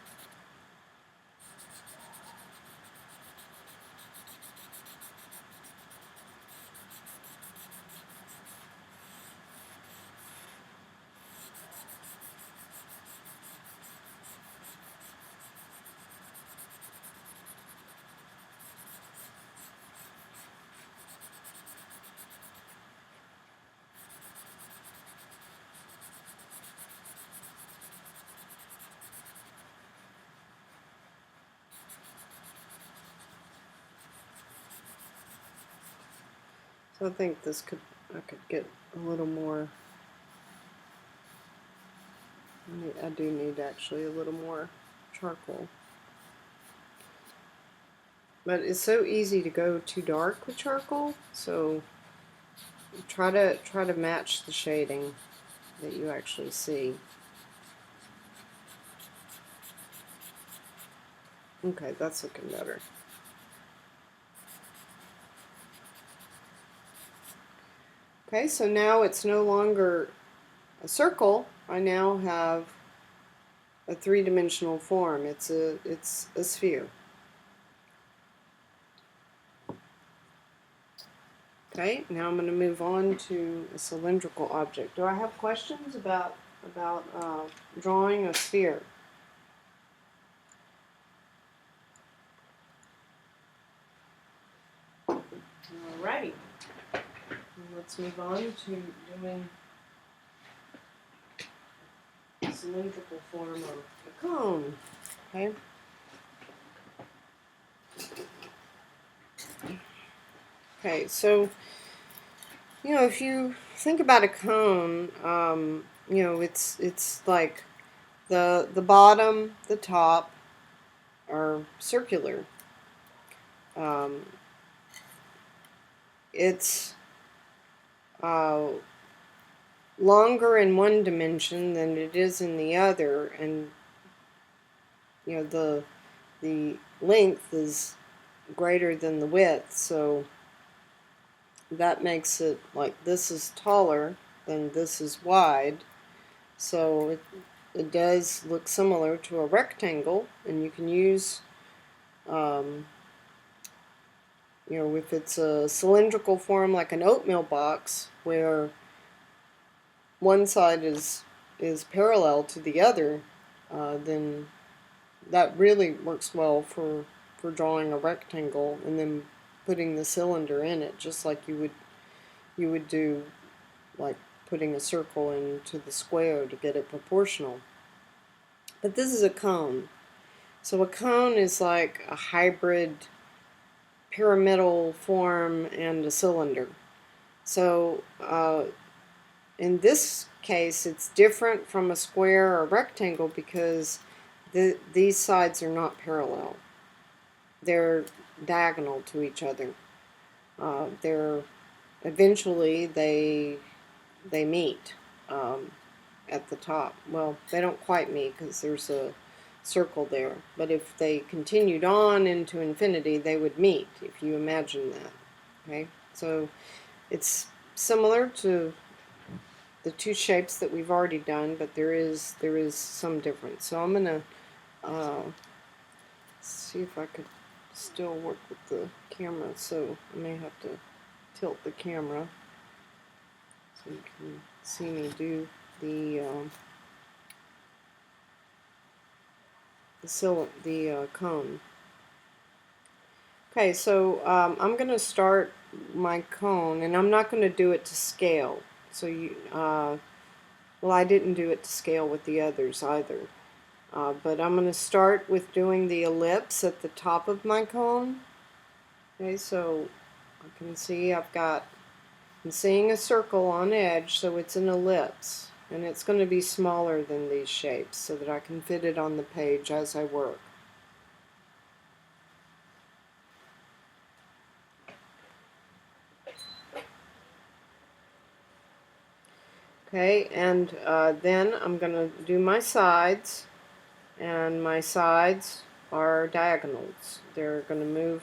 So I think I could get a little more. I do need actually a little more charcoal. But it's so easy to go too dark with charcoal, so try to match the shading that you actually see. Okay, that's looking better. Okay, so now it's no longer a circle. I now have a three-dimensional form. It's a sphere. Okay, now I'm going to move on to a cylindrical object. Do I have questions about drawing a sphere? Alrighty. Let's move on to doing the cylindrical form of a cone. Okay. Okay, so if you think about a cone, it's like the bottom, the top are circular. It's longer in one dimension than it is in the other, and the length is greater than the width, so that makes it like this is taller than this is wide. So it does look similar to a rectangle, and you can use if it's a cylindrical form like an oatmeal box where one side is parallel to the other, then that really works well for drawing a rectangle and then putting the cylinder in it, just like you would do like putting a circle into the square to get it proportional. But this is a cone. So a cone is like a hybrid pyramidal form and a cylinder. So in this case, it's different from a square or rectangle because these sides are not parallel. They're diagonal to each other. Eventually they meet at the top. Well, they don't quite meet because there's a circle there. But if they continued on into infinity, they would meet, if you imagine that. Okay, so it's similar to the two shapes that we've already done, but there is some difference. So I'm gonna see if I could still work with the camera. So I may have to tilt the camera so you can see me do the cone. Okay, so I'm going to start my cone, and I'm not going to do it to scale. So well, I didn't do it to scale with the others either. But I'm going to start with doing the ellipse at the top of my cone. Okay, so I can see I'm seeing a circle on edge, so it's an ellipse. And it's going to be smaller than these shapes so that I can fit it on the page as I work. Okay, and then I'm going to do my sides, and my sides are diagonals. They're going to move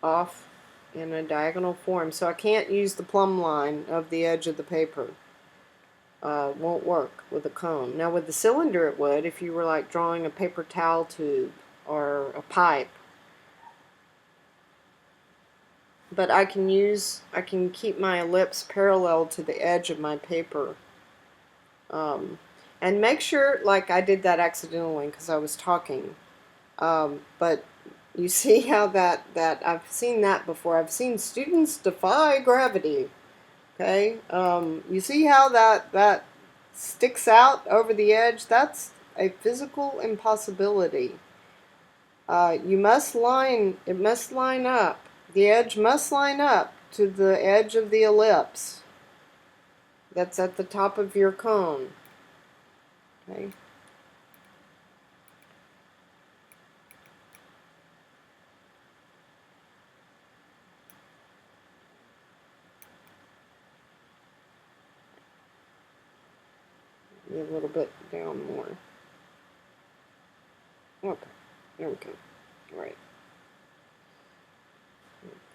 off in a diagonal form, so I can't use the plumb line of the edge of the paper. Won't work with a cone. Now with the cylinder it would, if you were like drawing a paper towel tube or a pipe. But I can keep my ellipse parallel to the edge of my paper. And make sure, like I did that accidentally because I was talking. But you see how that I've seen that before. I've seen students defy gravity. Okay, you see how that sticks out over the edge? That's a physical impossibility. It must line up. The edge must line up to the edge of the ellipse that's at the top of your cone. Okay. A little bit down more. Okay, there we go. All right.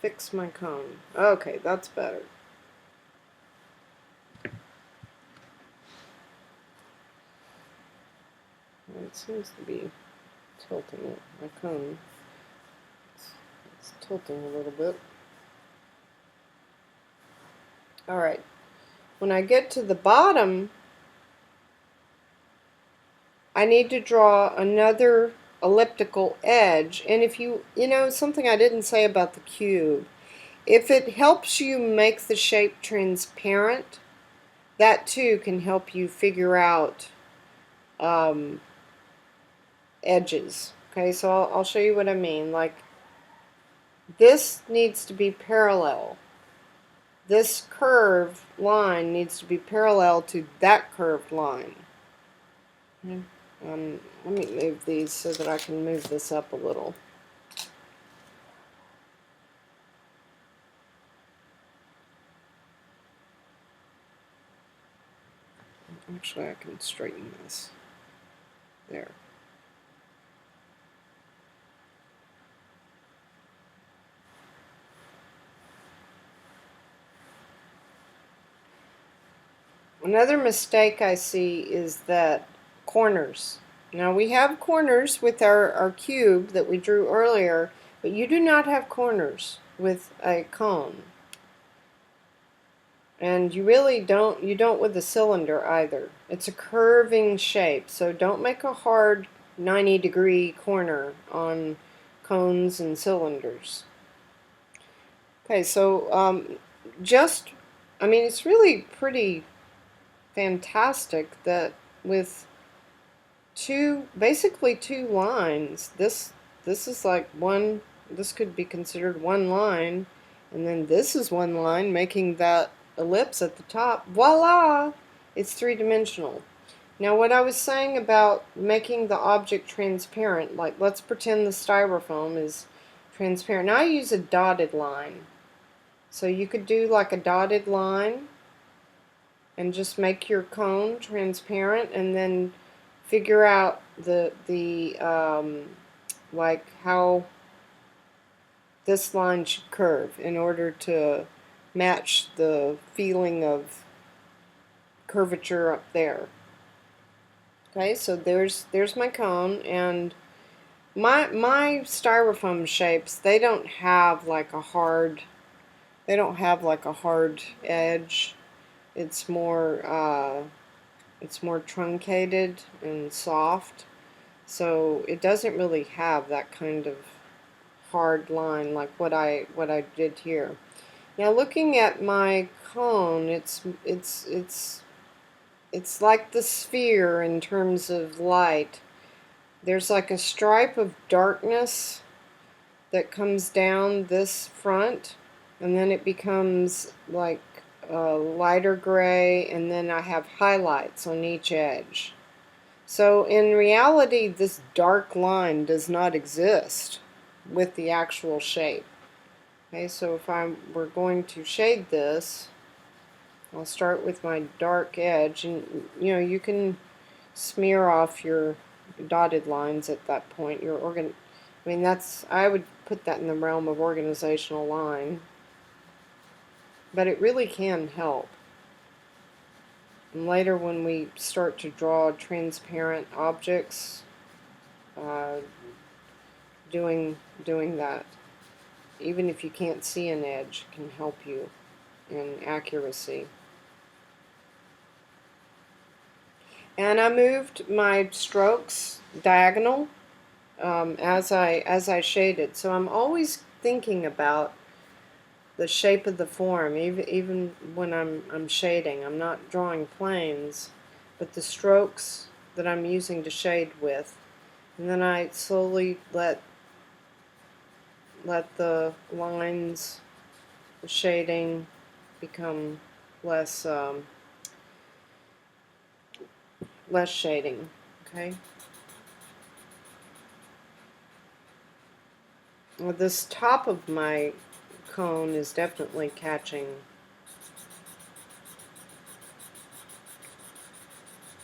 Fix my cone. Okay, that's better. It seems to be tilting it. My cone it's tilting a little bit. All right. When I get to the bottom, I need to draw another elliptical edge. And if you know, something I didn't say about the cube, if it helps you make the shape transparent, that too can help you figure out edges. Okay, so I'll show you what I mean. Like, this needs to be parallel. This curved line needs to be parallel to that curved line. Let me move these so that I can move this up a little. Actually, I can straighten this. There. Another mistake I see is that corners. Now we have corners with our cube that we drew earlier, but you do not have corners with a cone. And you really don't, with a cylinder either. It's a curving shape, so don't make a hard 90-degree corner on cones and cylinders. Okay, so I mean, it's really pretty fantastic that with basically two lines, this is like one, this could be considered one line, and then this is one line making that ellipse at the top. Voila! It's three-dimensional. Now what I was saying about making the object transparent, like let's pretend the styrofoam is transparent. Now I use a dotted line. So you could do like a dotted line and just make your cone transparent, and then figure out like how this line should curve in order to match the feeling of curvature up there. Okay, so there's my cone, and my styrofoam shapes, they don't have like a hard edge. It's more truncated and soft, so it doesn't really have that kind of hard line like what I did here. Now looking at my cone, it's like the sphere in terms of light. There's like a stripe of darkness that comes down this front, and then it becomes like lighter gray, and then I have highlights on each edge. So in reality, this dark line does not exist with the actual shape. Okay, so if we're going to shade this, I'll start with my dark edge, and you can smear off your dotted lines at that point. I mean, I would put that in the realm of organizational line, but it really can help. And later, when we start to draw transparent objects, uh, doing that, even if you can't see an edge, can help you in accuracy. And I moved my strokes diagonal as I shaded. So I'm always thinking about the shape of the form, even when I'm shading. I'm not drawing planes, but the strokes that I'm using to shade with. And then I slowly let the lines, the shading, become less shading. Okay. Well, this top of my cone is definitely catching.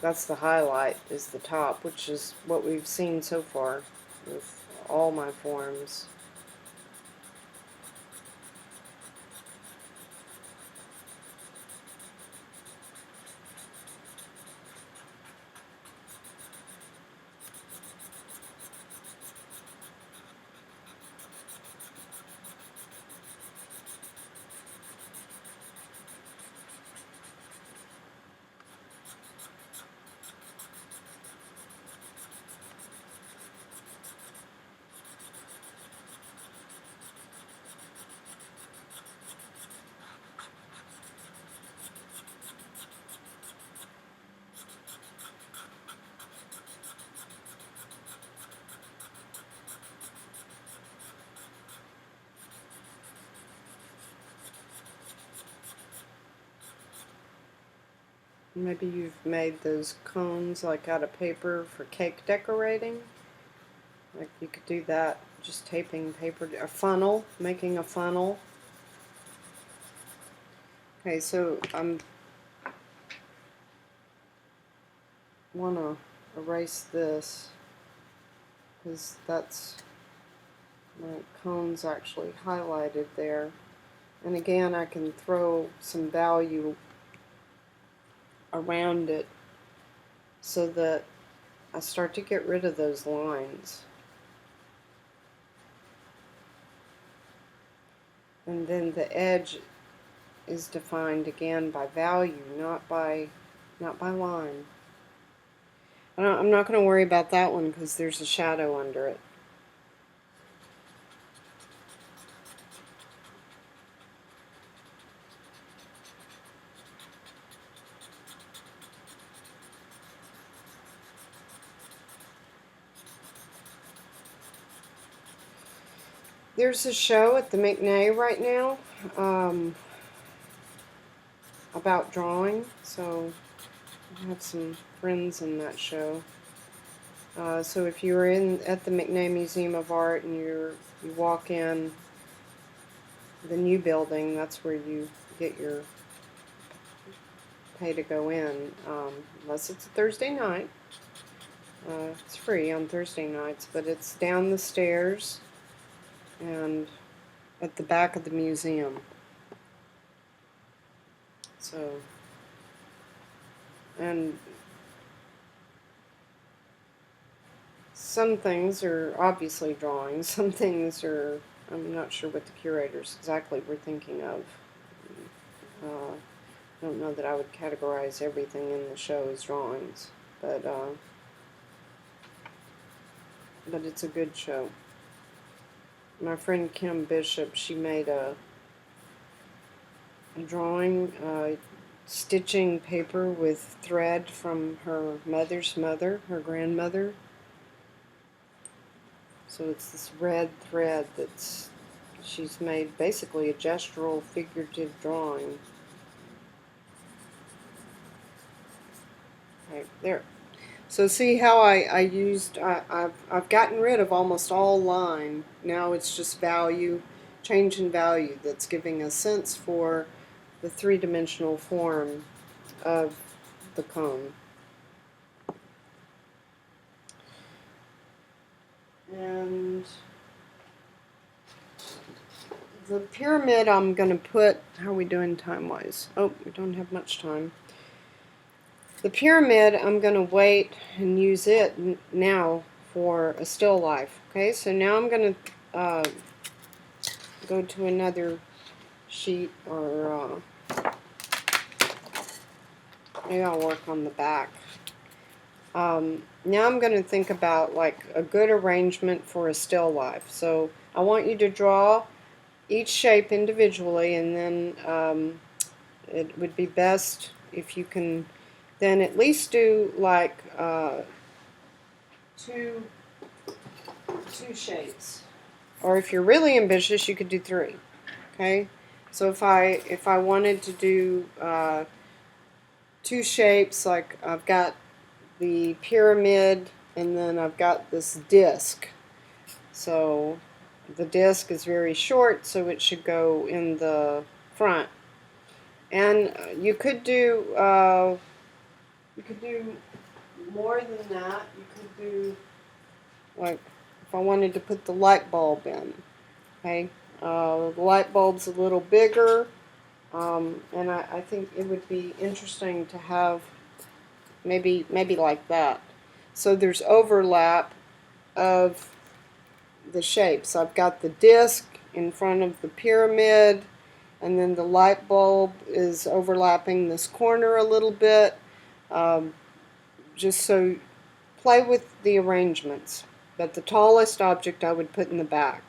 That's the highlight, is the top, which is what we've seen so far with all my forms. Maybe you've made those cones like out of paper for cake decorating. Like you could do that, just taping paper, a funnel, making a funnel. Okay, so I'm want to erase this because that's my cone's actually highlighted there. And again, I can throw some value around it so that I start to get rid of those lines. And then the edge is defined again by value, not by line. I'm not going to worry about that one because there's a shadow under it. There's a show at the McNay right now about drawing, so I have some friends in that show. So if you're at the McNay Museum of Art and you walk in the new building, that's where you get your pay to go in, unless it's a Thursday night. It's free on Thursday nights, but it's down the stairs and at the back of the museum. So, and some things are obviously drawings, some things are, I'm not sure what the curators exactly were thinking of. I don't know that I would categorize everything in the show as drawings, but it's a good show. My friend Kim Bishop, she made a drawing, stitching paper with thread from her mother's mother, her grandmother. So it's this red thread she's made basically a gestural figurative drawing. Okay, there. So see how I've gotten rid of almost all line. Now it's just value, change in value that's giving a sense for the three-dimensional form of the cone. And the pyramid I'm going to put, how are we doing time-wise? Oh, we don't have much time. The pyramid, I'm going to wait and use it now for a still life. Okay, so now I'm going to go to another sheet, or maybe I'll work on the back. Now I'm going to think about like a good arrangement for a still life. So I want you to draw each shape individually, and then it would be best if you can then at least do like two shapes, or if you're really ambitious, you could do three. Okay, so if I wanted to do two shapes, like I've got the pyramid and then I've got this disc. So the disc is very short, so it should go in the front. And you could do more than that. You could do, like, if I wanted to put the light bulb in. Okay, the light bulb's a little bigger, and I think it would be interesting to have maybe like that. So there's overlap of the shapes. I've got the disc in front of the pyramid, and then the light bulb is overlapping this corner a little bit. Just so, play with the arrangements. But the tallest object I would put in the back.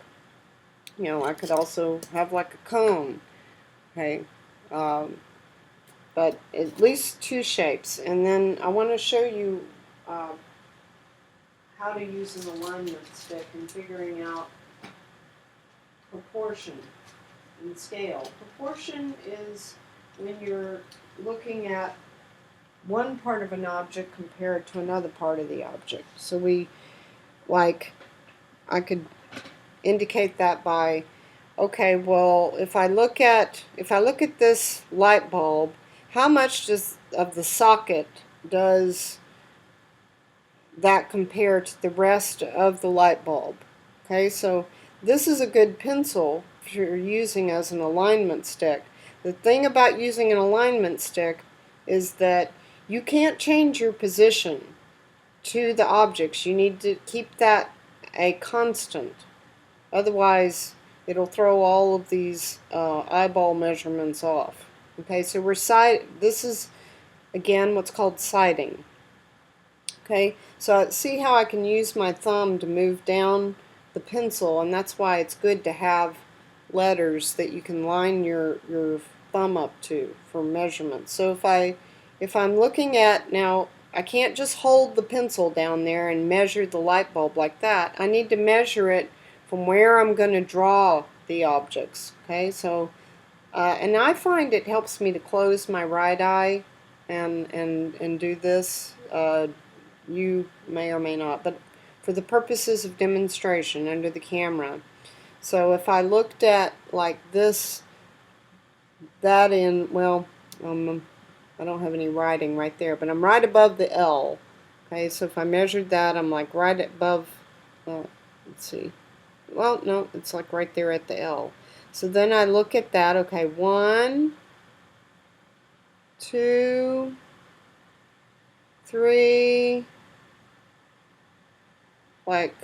You know, I could also have like a cone. Okay, but at least two shapes. And then I want to show you how to use an alignment stick in figuring out proportion and scale. Proportion is when you're looking at one part of an object compared to another part of the object. So I could indicate that by, okay, well, if I look at this light bulb, how much of the socket does that compare to the rest of the light bulb? Okay, so this is a good pencil if you're using as an alignment stick. The thing about using an alignment stick is that you can't change your position to the objects. You need to keep that a constant. Otherwise, it'll throw all of these eyeball measurements off. Okay, so this is, again, what's called sighting. Okay, so see how I can use my thumb to move down the pencil, and that's why it's good to have letters that you can line your thumb up to for measurements. So if I'm looking at, now I can't just hold the pencil down there and measure the light bulb like that. I need to measure it from where I'm going to draw the objects. Okay, so and I find it helps me to close my right eye and do this. You may or may not, but for the purposes of demonstration under the camera. So if I looked at like this, that in, well, I don't have any writing right there, but I'm right above the L. Okay, so if I measured that, I'm like right above, let's see, well, no, it's like right there at the L. So then I look at that, okay, 1, 2, 3, like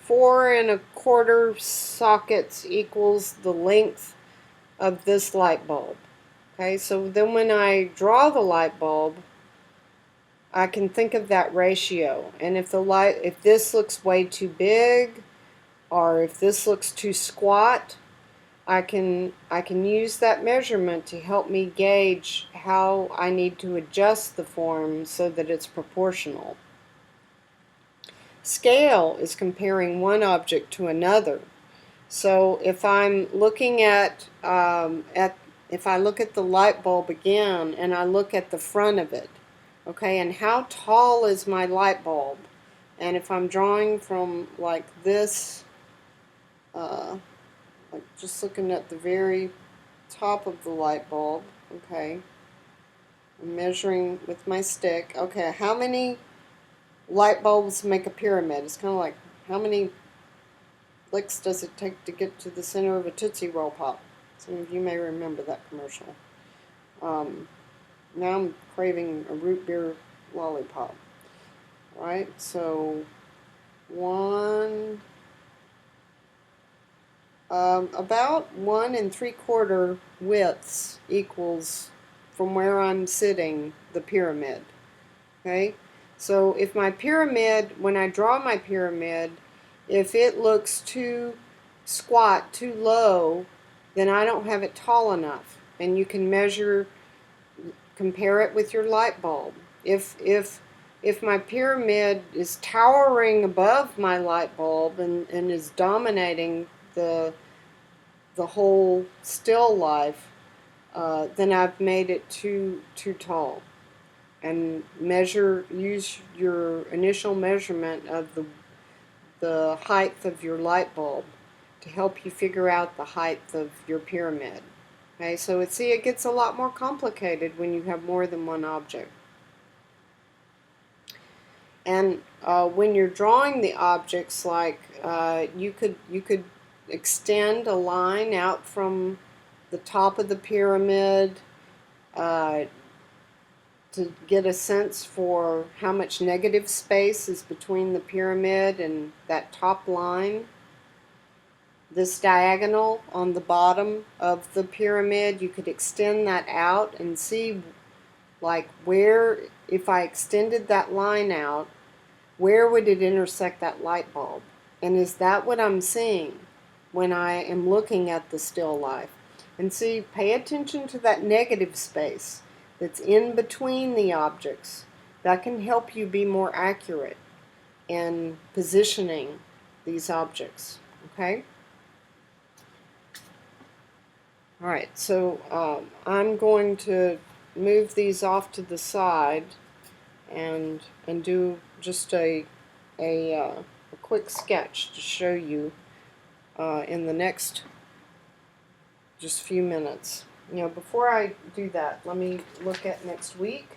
4¼ sockets equals the length of this light bulb. Okay, so then when I draw the light bulb, I can think of that ratio, and if this looks way too big, or if this looks too squat, I can use that measurement to help me gauge how I need to adjust the form so that it's proportional. Scale is comparing one object to another. So if I'm looking at if I look at the light bulb again and I look at the front of it, Okay, and how tall is my light bulb? And if I'm drawing from like this, like just looking at the very top of the light bulb, okay, I'm measuring with my stick. Okay, how many light bulbs make a pyramid? It's kind of like how many licks does it take to get to the center of a Tootsie Roll Pop? Some of you may remember that commercial. Now I'm craving a root beer lollipop. Right, so about 1 3/4 widths equals from where I'm sitting the pyramid. Okay, so if my pyramid, when I draw my pyramid, if it looks too squat, too low, then I don't have it tall enough. And you can measure, compare it with your light bulb. If my pyramid is towering above my light bulb and is dominating the whole still life, then I've made it too tall. And use your initial measurement of the height of your light bulb to help you figure out the height of your pyramid. Okay, so it gets a lot more complicated when you have more than one object. And when you're drawing the objects, like you could extend a line out from the top of the pyramid to get a sense for how much negative space is between the pyramid and that top line. This diagonal on the bottom of the pyramid, you could extend that out and see, like, where, if I extended that line out, where would it intersect that light bulb? And is that what I'm seeing when I am looking at the still life? And see, pay attention to that negative space that's in between the objects. That can help you be more accurate in positioning these objects. Okay? Alright, so I'm going to move these off to the side and do just a quick sketch to show you in the next just few minutes. You know, before I do that, let me look at next week.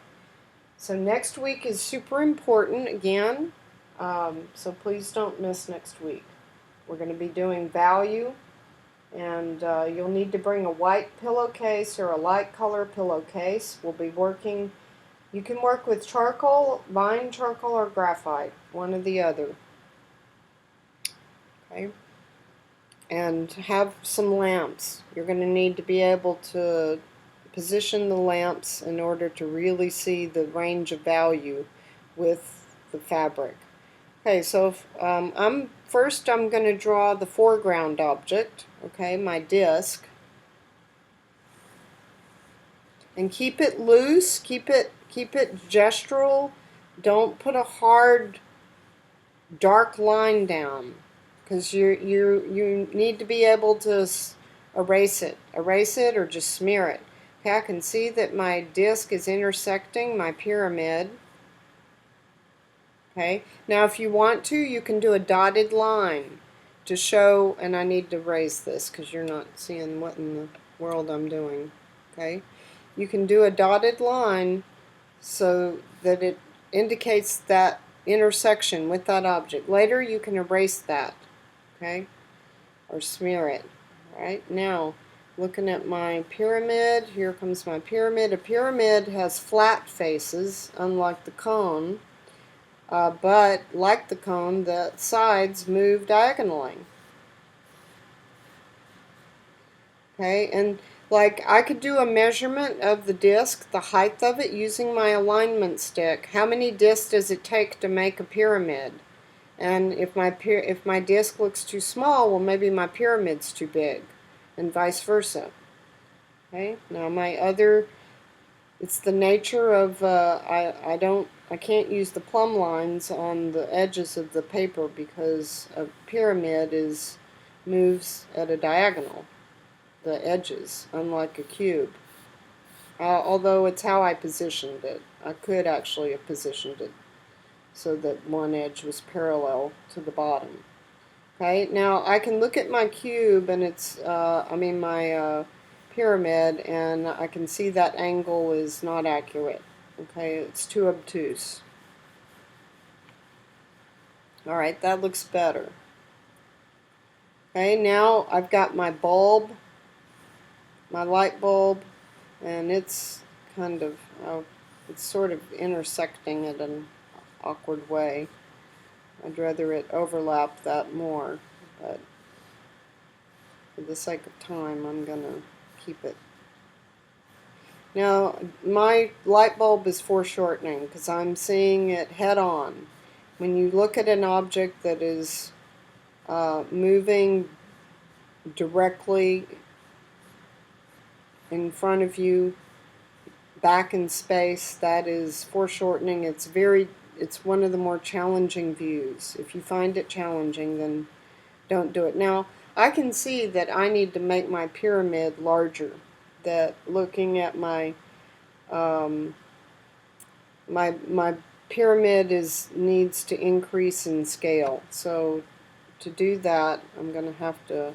So next week is super important again, so please don't miss next week. We're going to be doing value, and you'll need to bring a white pillowcase or a light color pillowcase. We'll be working, you can work with charcoal, vine charcoal, or graphite, one or the other. Okay? And have some lamps. You're going to need to be able to position the lamps in order to really see the range of value with the fabric. Okay, so I'm going to draw the foreground object, okay, my disc, and keep it loose, keep it gestural. Don't put a hard dark line down, because you need to be able to erase it or just smear it. Okay, I can see that my disc is intersecting my pyramid. Okay, now if you want to, you can do a dotted line to show, and I need to erase this because you're not seeing what in the world I'm doing. Okay, you can do a dotted line so that it indicates that intersection with that object. Later you can erase that, okay, or smear it. Right, now looking at my pyramid, here comes my pyramid. A pyramid has flat faces, unlike the cone, but like the cone, the sides move diagonally. Okay, and like I could do a measurement of the disc, the height of it, using my alignment stick. How many discs does it take to make a pyramid? And if my disc looks too small, well, maybe my pyramid's too big, and vice versa. Okay, now it's the nature of I can't use the plumb lines on the edges of the paper because a pyramid moves at a diagonal, the edges, unlike a cube. although it's how I positioned it. I could actually have positioned it so that one edge was parallel to the bottom. Okay, now I can look at my cube and my pyramid, and I can see that angle is not accurate. Okay, it's too obtuse. Alright, that looks better. Okay, now I've got my bulb, my light bulb, and it's kind of, it's sort of intersecting in an awkward way. I'd rather it overlap that more, but for the sake of time, I'm going to keep it. Now, my light bulb is foreshortening because I'm seeing it head on. When you look at an object that is moving directly in front of you, back in space, that is foreshortening. It's one of the more challenging views. If you find it challenging, then don't do it. Now, I can see that I need to make my pyramid larger. That looking at my my pyramid needs to increase in scale. So to do that, I'm going to have to.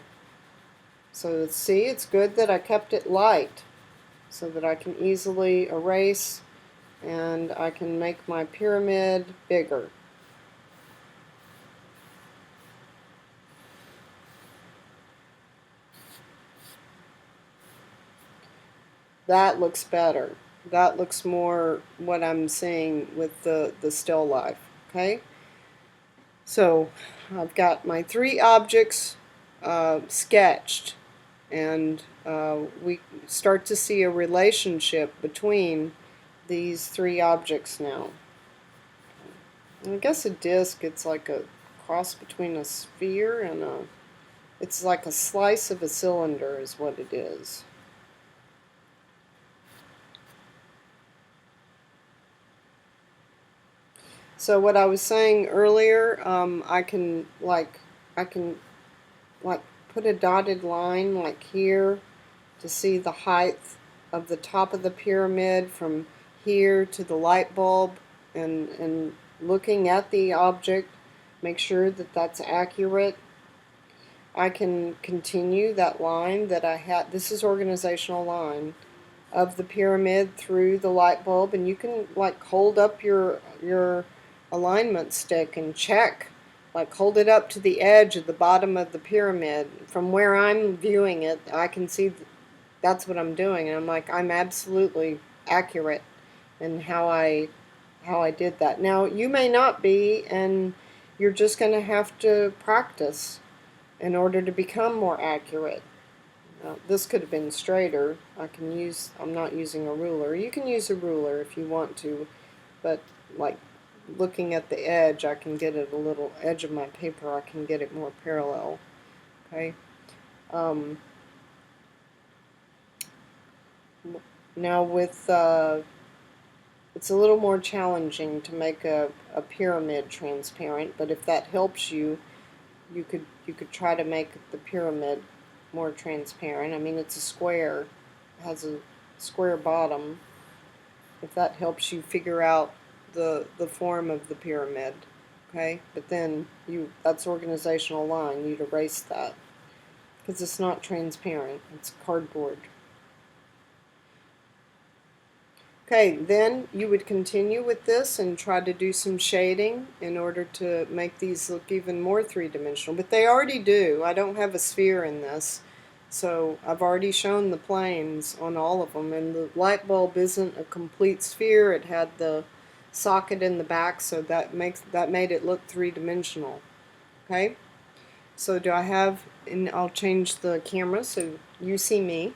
So see, it's good that I kept it light, so that I can easily erase, and I can make my pyramid bigger. That looks better. That looks more what I'm seeing with the still life. Okay? So I've got my three objects sketched, and we start to see a relationship between these three objects now. I guess a disc, it's like a cross between a sphere and it's like a slice of a cylinder is what it is. So what I was saying earlier, I can put a dotted line like here to see the height of the top of the pyramid from here to the light bulb, and looking at the object, make sure that that's accurate. I can continue that line that I had. This is organizational line of the pyramid through the light bulb, and you can like hold up your alignment stick and check, like hold it up to the edge of the bottom of the pyramid. From where I'm viewing it, I can see that's what I'm doing, and I'm like, I'm absolutely accurate in how I did that. Now you may not be, and you're just going to have to practice in order to become more accurate. Now, this could have been straighter. I'm not using a ruler. You can use a ruler if you want to, but like looking at the edge, I can get it a little edge of my paper, I can get it more parallel. Okay. Now with it's a little more challenging to make a pyramid transparent, but if that helps you, you could try to make the pyramid more transparent. I mean, it's a square, it has a square bottom. If that helps you figure out the form of the pyramid, okay? But then that's organizational line. You'd erase that because it's not transparent. It's cardboard. Okay, then you would continue with this and try to do some shading in order to make these look even more three-dimensional. But they already do. I don't have a sphere in this, so I've already shown the planes on all of them. And the light bulb isn't a complete sphere. It had the socket in the back, so that made it look three-dimensional. Okay, so do I have? And I'll change the camera so you see me.